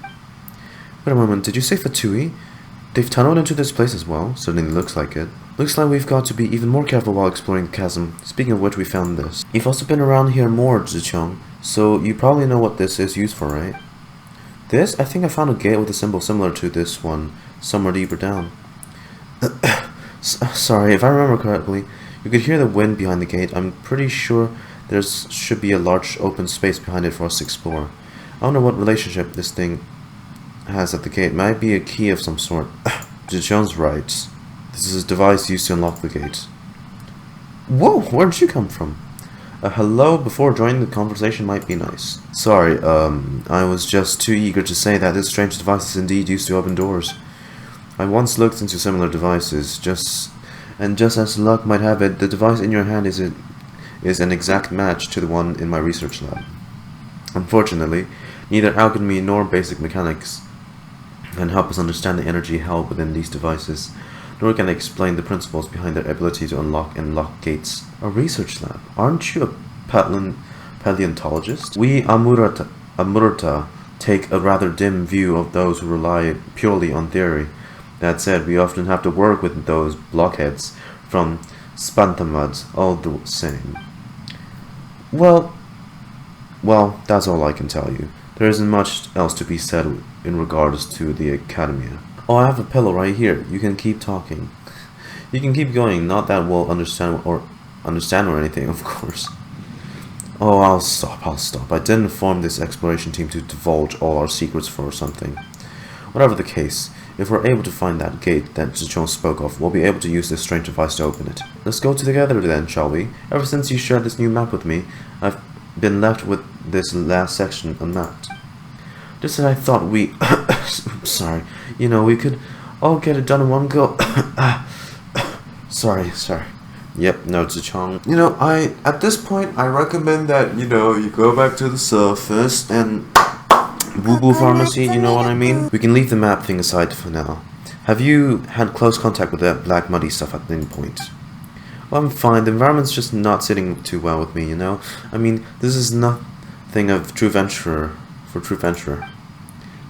C: Wait a moment, did you say Fatui? They've tunneled into this place as well. Certainly looks like it. Looks like we've got to be even more careful while exploring the chasm. Speaking of which, we found this. You've also been around here more, Zichong, so you probably know what this is used for, right? This? I think I found a gate with a symbol similar to this one, somewhere deeper down. Sorry, if I remember correctly, You could hear the wind behind the gate. I'm pretty sure there should be a large open space behind it for us to explore. I don't know what relationship this thing has at the gate. Might be a key of some sort. Jones writes, this is a device used to unlock the gate. Whoa, where did you come from? A hello before joining the conversation might be nice. Sorry, I was just too eager to say that this strange device is indeed used to open doors. I once looked into similar devices, just as luck might have it, the device in your hand is an exact match to the one in my research lab. Unfortunately, neither alchemy nor basic mechanics can help us understand the energy held within these devices, nor can explain the principles behind their ability to unlock and lock gates. A research lab? Aren't you a paleontologist? We Amurta take a rather dim view of those who rely purely on theory. That said, we often have to work with those blockheads from Spantamud all the same. Well, that's all I can tell you. There isn't much else to be said in regards to the Academia. Oh, I have a pillow right here. You can keep talking. You can keep going. Not that we'll understand or anything, of course. Oh, I'll stop. I didn't form this exploration team to divulge all our secrets for something. Whatever the case, if we're able to find that gate that Zichon spoke of, we'll be able to use this strange device to open it. Let's go together then, shall we? Ever since you shared this new map with me, I've been left with this last section unmapped. Just as I thought we... sorry. You know, we could all get it done in one go. Sorry. Yep, no, Zichong. You know, at this point, I recommend that, you go back to the surface and... Boo-boo pharmacy, you know what I mean? We can leave the map thing aside for now. Have you had close contact with that black muddy stuff at any point? Well, I'm fine. The environment's just not sitting too well with me, you know? I mean, this is nothing of true venturer.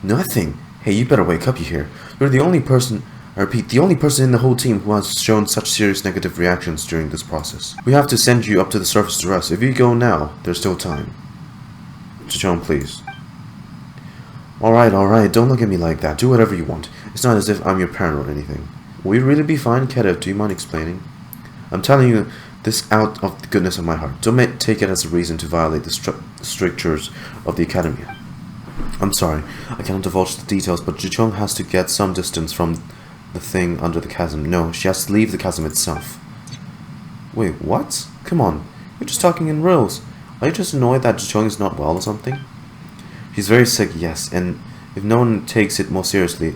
C: Nothing? Hey, you better wake up, you hear? You're the only person, I repeat, the only person in the whole team who has shown such serious negative reactions during this process. We have to send you up to the surface to rest. If you go now, there's still time. Chichon, please. Alright, don't look at me like that. Do whatever you want. It's not as if I'm your parent or anything. Will you really be fine, Kedev? Do you mind explaining? I'm telling you this out of the goodness of my heart. Don't take it as a reason to violate the strictures of the Academy. I'm sorry, I cannot divulge the details, but Jichong has to get some distance from the thing under the chasm. No, she has to leave the chasm itself. Wait, what? Come on, you're just talking in riddles. Are you just annoyed that Jichong is not well or something? She's very sick, yes, and if no one takes it more seriously,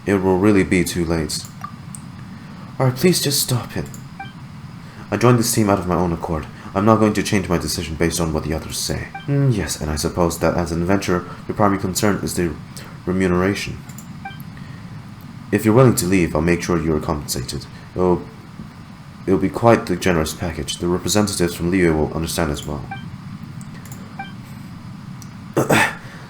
C: it will really be too late. Alright, please just stop it. I joined this team out of my own accord. I'm not going to change my decision based on what the others say. Yes, and I suppose that as an adventurer, your primary concern is the remuneration. If you're willing to leave, I'll make sure you are compensated. It'll be quite the generous package. The representatives from Liyue will understand as well.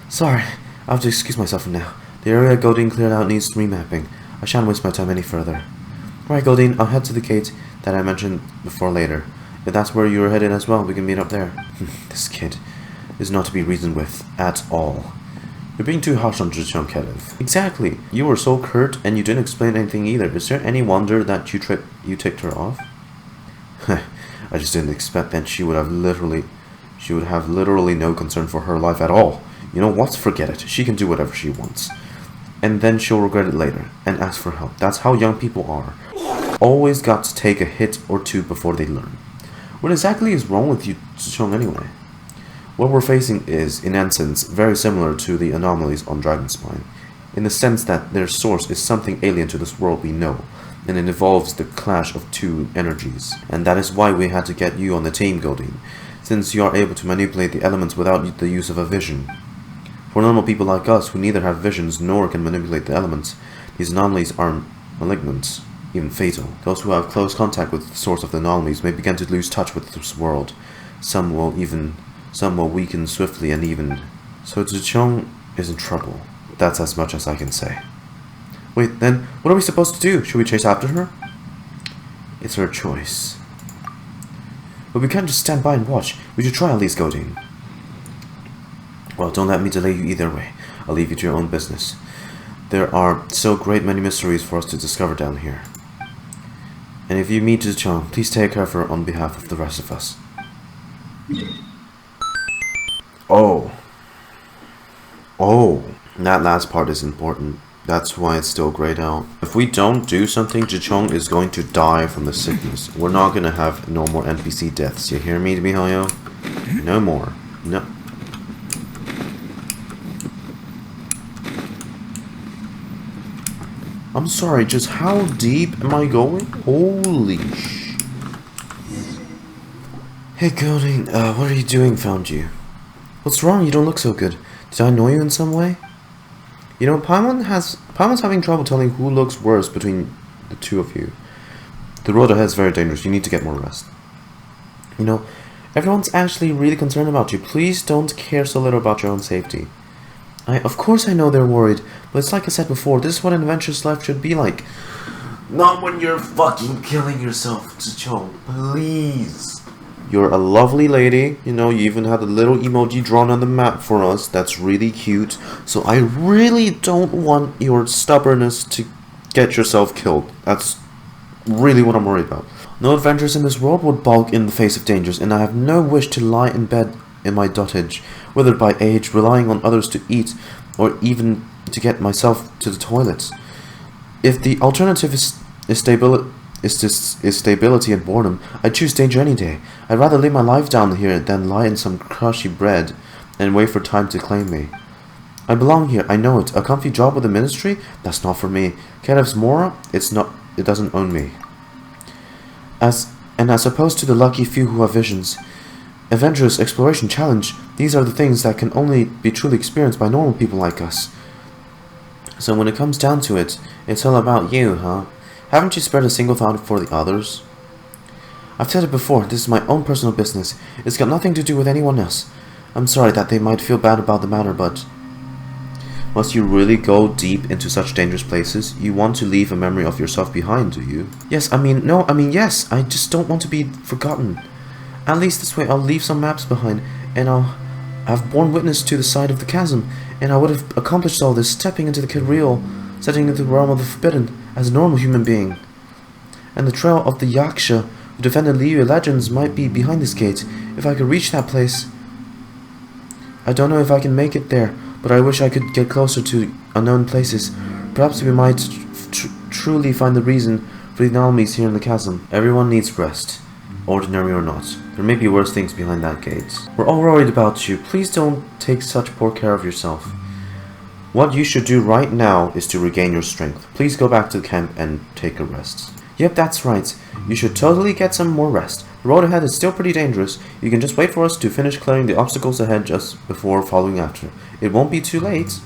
C: Sorry, I have to excuse myself from now. The area Godine cleared out needs remapping. I shan't waste my time any further. Alright, Godine, I'll head to the gate that I mentioned before later. If that's where you're headed as well, we can meet up there. This kid is not to be reasoned with at all. You're being too harsh on Zhichong, Kedev. Exactly. You were so curt and you didn't explain anything either. Is there any wonder that you ticked her off? I just didn't expect that she would have literally no concern for her life at all. You know what? Forget it. She can do whatever she wants. And then she'll regret it later and ask for help. That's how young people are. Always got to take a hit or two before they learn. What exactly is wrong with you, Zhichong, anyway? What we're facing is, in essence, very similar to the anomalies on Dragonspine, in the sense that their source is something alien to this world we know, and it involves the clash of two energies. And that is why we had to get you on the team, Godine, since you are able to manipulate the elements without the use of a vision. For normal people like us, who neither have visions nor can manipulate the elements, these anomalies are malignant, even fatal. Those who have close contact with the source of the anomalies may begin to lose touch with this world. Some will weaken swiftly and even. So Zhichong is in trouble. That's as much as I can say. Wait, then, what are we supposed to do? Should we chase after her? It's her choice. But we can't just stand by and watch. We should try at least, Godine. Well, don't let me delay you either way. I'll leave you to your own business. There are so great many mysteries for us to discover down here. And if you meet Zichong, please take care of her on behalf of the rest of us. Oh. That last part is important. That's why it's still grayed out. If we don't do something, Zichong is going to die from the sickness. We're not gonna have no more NPC deaths. You hear me, Mihoyo? No more. No. I'm sorry, just how deep am I going? Holy sh... Hey, Golding, what are you doing? Found you. What's wrong? You don't look so good. Did I annoy you in some way? You know, Paimon's having trouble telling who looks worse between the two of you. The road ahead is very dangerous. You need to get more rest. You know, everyone's actually really concerned about you. Please don't care so little about your own safety. Of course I know they're worried, but it's like I said before, this is what an adventurous life should be like. Not when you're fucking killing yourself, Zichong. Please. You're a lovely lady, you know, you even had a little emoji drawn on the map for us. That's really cute. So I really don't want your stubbornness to get yourself killed. That's really what I'm worried about. No adventurers in this world would balk in the face of dangers, and I have no wish to lie in bed in my dotage, withered by age, relying on others to eat, or even to get myself to the toilet. If the alternative is stability and boredom, I'd choose danger any day. I'd rather lay my life down here than lie in some crushy bread and wait for time to claim me. I belong here, I know it. A comfy job with the ministry? That's not for me. Kedev's Mora? It doesn't own me. As opposed to the lucky few who have visions. Adventurous, exploration, challenge, these are the things that can only be truly experienced by normal people like us. So when it comes down to it, it's all about you, huh? Haven't you spared a single thought for the others? I've said it before, this is my own personal business. It's got nothing to do with anyone else. I'm sorry that they might feel bad about the matter, but... Must you really go deep into such dangerous places? You want to leave a memory of yourself behind, do you? Yes, yes, I just don't want to be forgotten. At least this way I'll leave some maps behind, and I've borne witness to the side of the chasm, and I would have accomplished all this, stepping into the Kidreal, setting into the realm of the forbidden, as a normal human being. And the trail of the Yaksha who defended Liu legends might be behind this gate. If I could reach that place... I don't know if I can make it there, but I wish I could get closer to unknown places. Perhaps we might truly find the reason for the anomalies here in the chasm. Everyone needs rest, ordinary or not. There may be worse things behind that gate. We're all worried about you. Please don't take such poor care of yourself. What you should do right now is to regain your strength. Please go back to the camp and take a rest. Yep, that's right. You should totally get some more rest. The road ahead is still pretty dangerous. You can just wait for us to finish clearing the obstacles ahead just before following after. It won't be too late.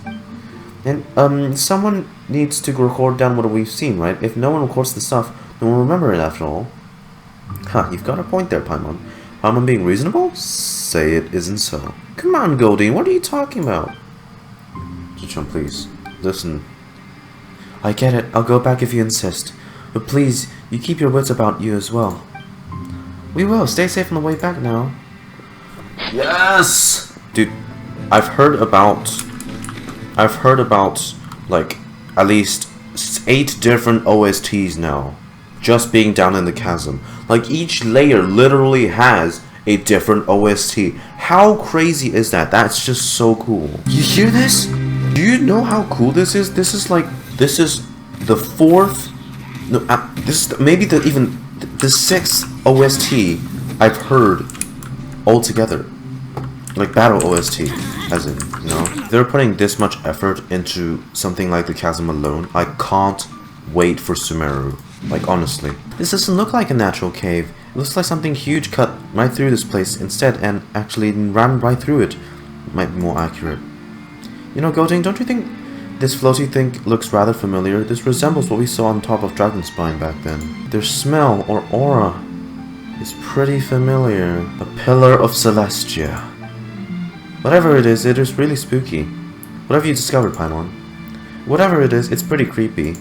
C: And, someone needs to record down what we've seen, right? If no one records the stuff, no one will remember it after all. Ha, you've got a point there, Paimon. Paimon being reasonable? Say it isn't so. Come on, Goldine, what are you talking about? Zichong, please, listen. I get it, I'll go back if you insist. But please, you keep your wits about you as well. We will, stay safe on the way back now. Yes! Dude, I've heard about, like, at least 8 different OSTs now. Just being down in the chasm. Like, each layer literally has a different OST. How crazy is that? That's just so cool. You hear this? Do you know how cool this is? This is the 4th... No, this is maybe the 6th OST I've heard altogether. Like, battle OST, as in, you know? They're putting this much effort into something like the chasm alone. I can't wait for Sumeru. Like, honestly. This doesn't look like a natural cave. It looks like something huge cut right through this place instead and actually ran right through it. Might be more accurate. You know, Golding, don't you think this floaty thing looks rather familiar? This resembles what we saw on top of Dragonspine back then. Their smell, or aura, is pretty familiar. A pillar of Celestia. Whatever it is really spooky. What have you discovered, Paimon? Whatever it is, it's pretty creepy.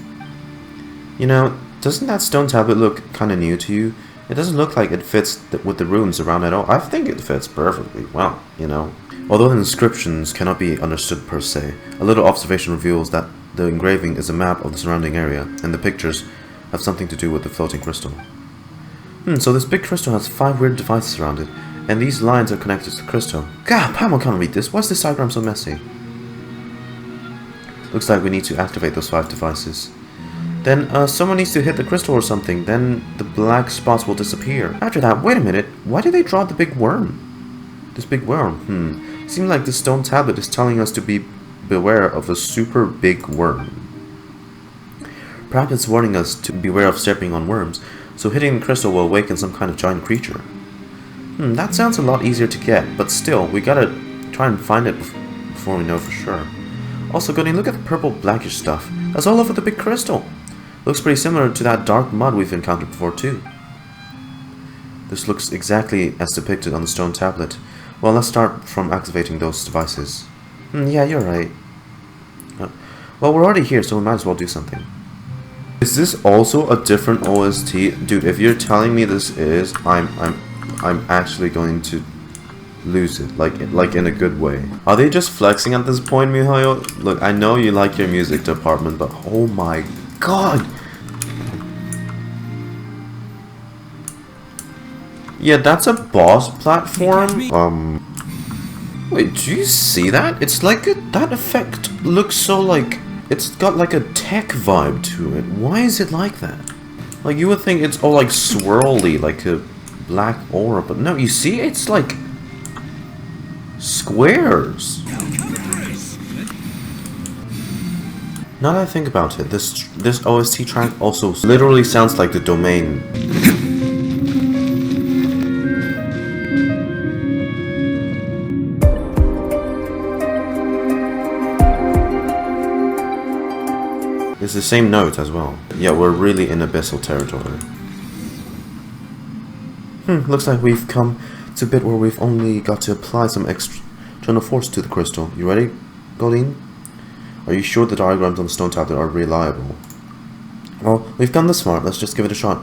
C: You know, doesn't that stone tablet look kinda new to you? It doesn't look like it fits with the runes around at all. I think it fits perfectly well, you know. Although the inscriptions cannot be understood per se, a little observation reveals that the engraving is a map of the surrounding area, and the pictures have something to do with the floating crystal. So this big crystal has 5 weird devices around it, and these lines are connected to the crystal. God, Pamo can't read this. Why is this diagram so messy? Looks like we need to activate those 5 devices. Then someone needs to hit the crystal or something, then the black spots will disappear. After that, wait a minute, why did they draw the big worm? This big worm, Seems like the stone tablet is telling us to beware of a super big worm. Perhaps it's warning us to beware of stepping on worms, so hitting the crystal will awaken some kind of giant creature. That sounds a lot easier to get, but still, we gotta try and find it before we know for sure. Also, Gunny, look at the purple blackish stuff. That's all over the big crystal. Looks pretty similar to that dark mud we've encountered before too. This looks exactly as depicted on the stone tablet. Well, let's start from activating those devices. Yeah, you're right. Well, we're already here, so we might as well do something. Is this also a different OST? Dude, if you're telling me this is, I'm actually going to lose it, like in a good way. Are they just flexing at this point, Mihoyo? Look, I know you like your music department, but oh my god! Yeah, that's a boss platform. Wait, do you see that? It's like that effect looks so like it's got like a tech vibe to it. Why is it like that? Like you would think it's all like swirly, like a black aura, but no, you see, it's like squares. Now that I think about it, this OST track also literally sounds like the domain. It's the same note as well. Yeah, we're really in abyssal territory. Looks like we've come to a bit where we've only got to apply some external force to the crystal. You ready, Goldeen? Are you sure the diagrams on the stone tablet are reliable? Well, we've gone this far. Let's just give it a shot.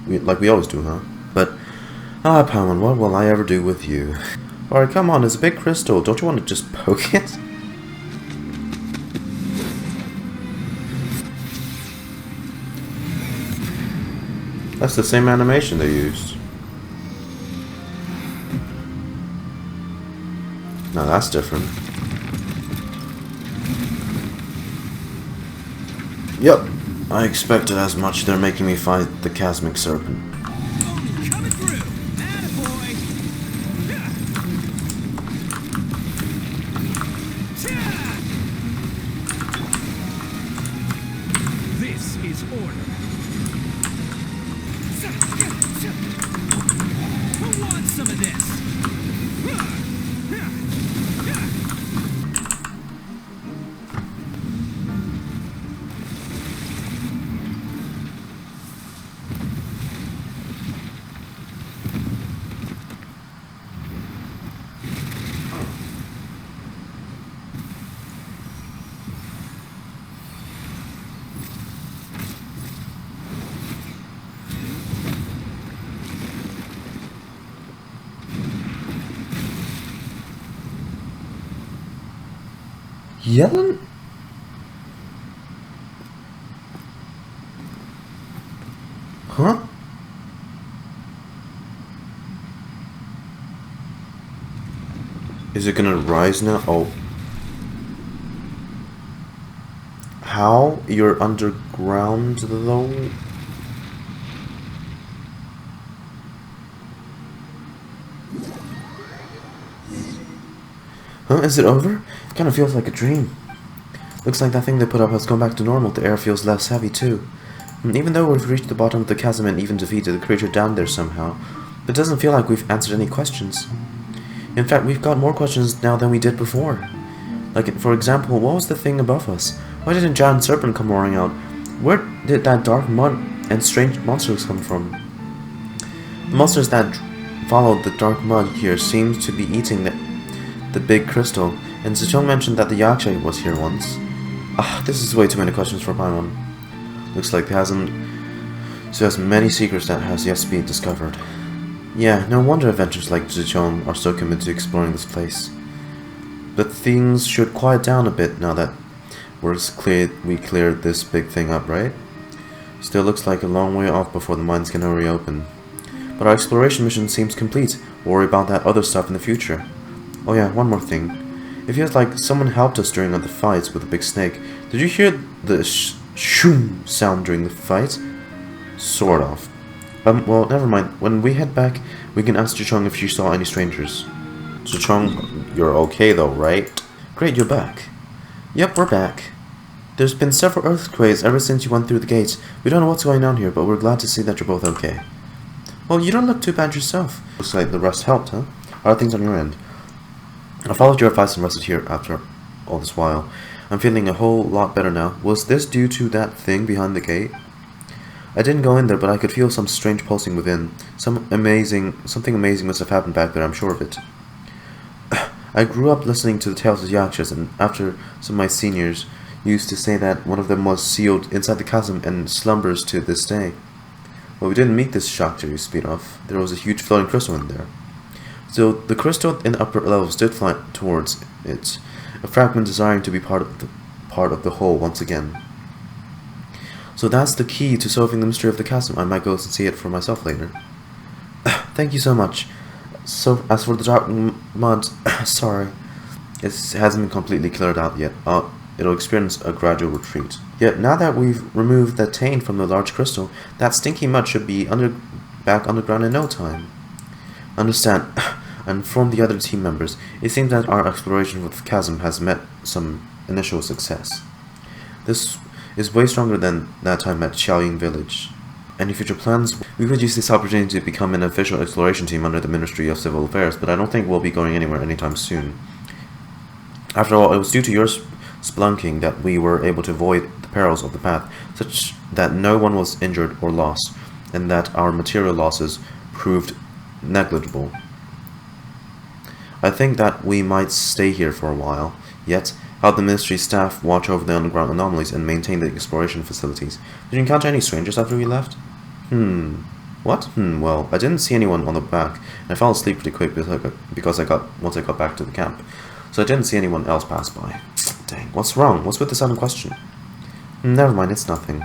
C: Like we always do, huh? But, Paimon, what will I ever do with you? Alright, come on, it's a big crystal. Don't you want to just poke it? That's the same animation they used. Now that's different. Yep, I expected as much. They're making me fight the Chasmic Serpent.
N: This is order. Who wants some of this?
C: Yelan? Huh? Is it gonna rise now? Oh. How? You're underground though? Huh? Is it over? It kind of feels like a dream. Looks like that thing they put up has gone back to normal. The air feels less heavy too. And even though we've reached the bottom of the chasm and even defeated the creature down there somehow, it doesn't feel like we've answered any questions. In fact, we've got more questions now than we did before. Like, for example, what was the thing above us? Why didn't giant serpent come roaring out? Where did that dark mud and strange monsters come from? The monsters that followed the dark mud here seem to be eating the big crystal, and Zichong mentioned that the Yaksha was here once. This is way too many questions for Paimon. Looks like the chasm has many secrets that has yet to be discovered. Yeah, no wonder adventurers like Zichong are so committed to exploring this place. But things should quiet down a bit now that we cleared this big thing up, right? Still looks like a long way off before the mine's gonna reopen. But our exploration mission seems complete. We'll worry about that other stuff in the future. Oh yeah, one more thing. It feels like someone helped us during the fights with the big snake. Did you hear the shoom sound during the fight? Sort of. Well, never mind. When we head back, we can ask Zichong if she saw any strangers. Zichong, you're okay though, right? Great, you're back. Yep, we're back. There's been several earthquakes ever since you went through the gates. We don't know what's going on here, but we're glad to see that you're both okay. Well, you don't look too bad yourself. Looks like the rest helped, huh? How are things on your end? I followed your advice and rested here after all this while. I'm feeling a whole lot better now. Was this due to that thing behind the gate? I didn't go in there, but I could feel some strange pulsing within. Something amazing must have happened back there, I'm sure of it. I grew up listening to the tales of Yakshas, and after some of my seniors used to say that one of them was sealed inside the chasm and slumbers to this day. Well, we didn't meet this Shakti you speak of. There was a huge floating crystal in there. So the crystal in the upper levels did fly towards it, a fragment desiring to be part of the whole once again. So that's the key to solving the mystery of the chasm. I might go and see it for myself later. Thank you so much. So as for the dark mud, sorry, it hasn't been completely cleared out yet. It'll experience a gradual retreat. Yet now that we've removed the taint from the large crystal, that stinky mud should be back underground in no time. Understand, and from the other team members, it seems that our exploration with the chasm has met some initial success. This is way stronger than that time at Xiaoying village. Any future plans? We could use this opportunity to become an official exploration team under the Ministry of Civil Affairs, but I don't think we'll be going anywhere anytime soon. After all, it was due to your splunking that we were able to avoid the perils of the path, such that no one was injured or lost, and that our material losses proved negligible. I think that we might stay here for a while, yet help the ministry staff watch over the underground anomalies and maintain the exploration facilities. Did you encounter any strangers after we left? What? Well, I didn't see anyone on the back, and I fell asleep pretty quick once I got back to the camp. So I didn't see anyone else pass by. Dang, what's wrong? What's with the sudden question? Never mind, it's nothing.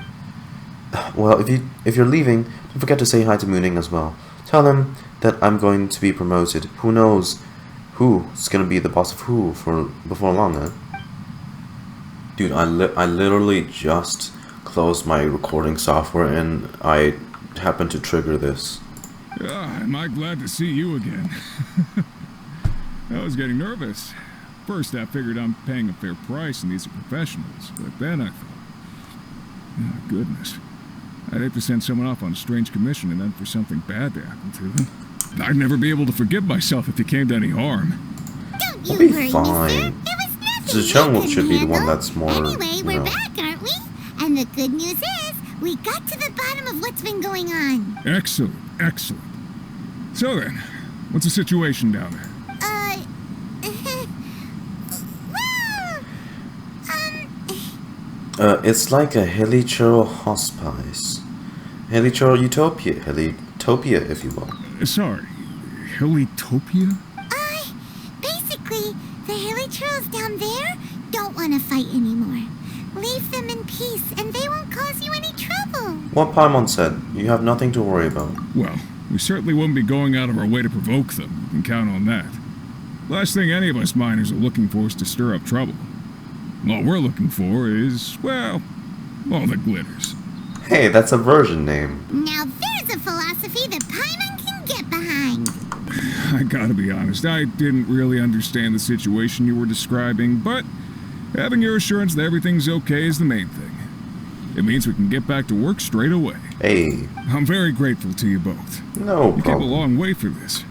C: Well, if you're leaving, don't forget to say hi to Mooning as well. Tell him that I'm going to be promoted. Who knows who's gonna be the boss of who before long, eh? Dude, I literally just closed my recording software and I happened to trigger this.
E: Am I glad to see you again? I was getting nervous. First, I figured I'm paying a fair price and these are professionals, but then I thought, oh, goodness. I'd hate to send someone off on a strange commission and then for something bad to happen to them. I'd never be able to forgive myself if they came to any harm.
B: Don't you worry,
C: fine.
B: mister. It was nothing.
C: Zichong should be the one that's more,
B: Anyway, we're back, aren't we? And the good news is, we got to the bottom of what's been going on.
E: Excellent, excellent. So then, what's the situation down there?
C: It's like a helichurl hospice. Helichurl utopia, if you will.
E: Sorry, Helitopia?
B: Basically, the helichurls down there don't want to fight anymore. Leave them in peace, and they won't cause you any trouble.
C: What Paimon said, you have nothing to worry about.
E: Well, we certainly wouldn't be going out of our way to provoke them. You can count on that. Last thing any of us miners are looking for is to stir up trouble. All we're looking for is, well, all that glitters.
C: Hey, that's a version name.
B: Now there's a philosophy that Paimon can get behind.
E: I gotta be honest, I didn't really understand the situation you were describing, but having your assurance that everything's okay is the main thing. It means we can get back to work straight away.
C: Hey.
E: I'm very grateful to you both.
C: No problem.
E: You came a long way for this.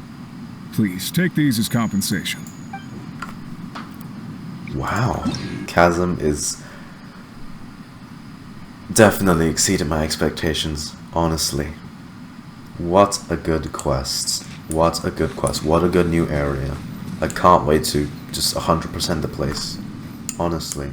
E: Please, take these as compensation.
C: Wow. Chasm is definitely exceeded my expectations, honestly. What a good quest. What a good quest. What a good new area. I can't wait to just 100% the place. Honestly.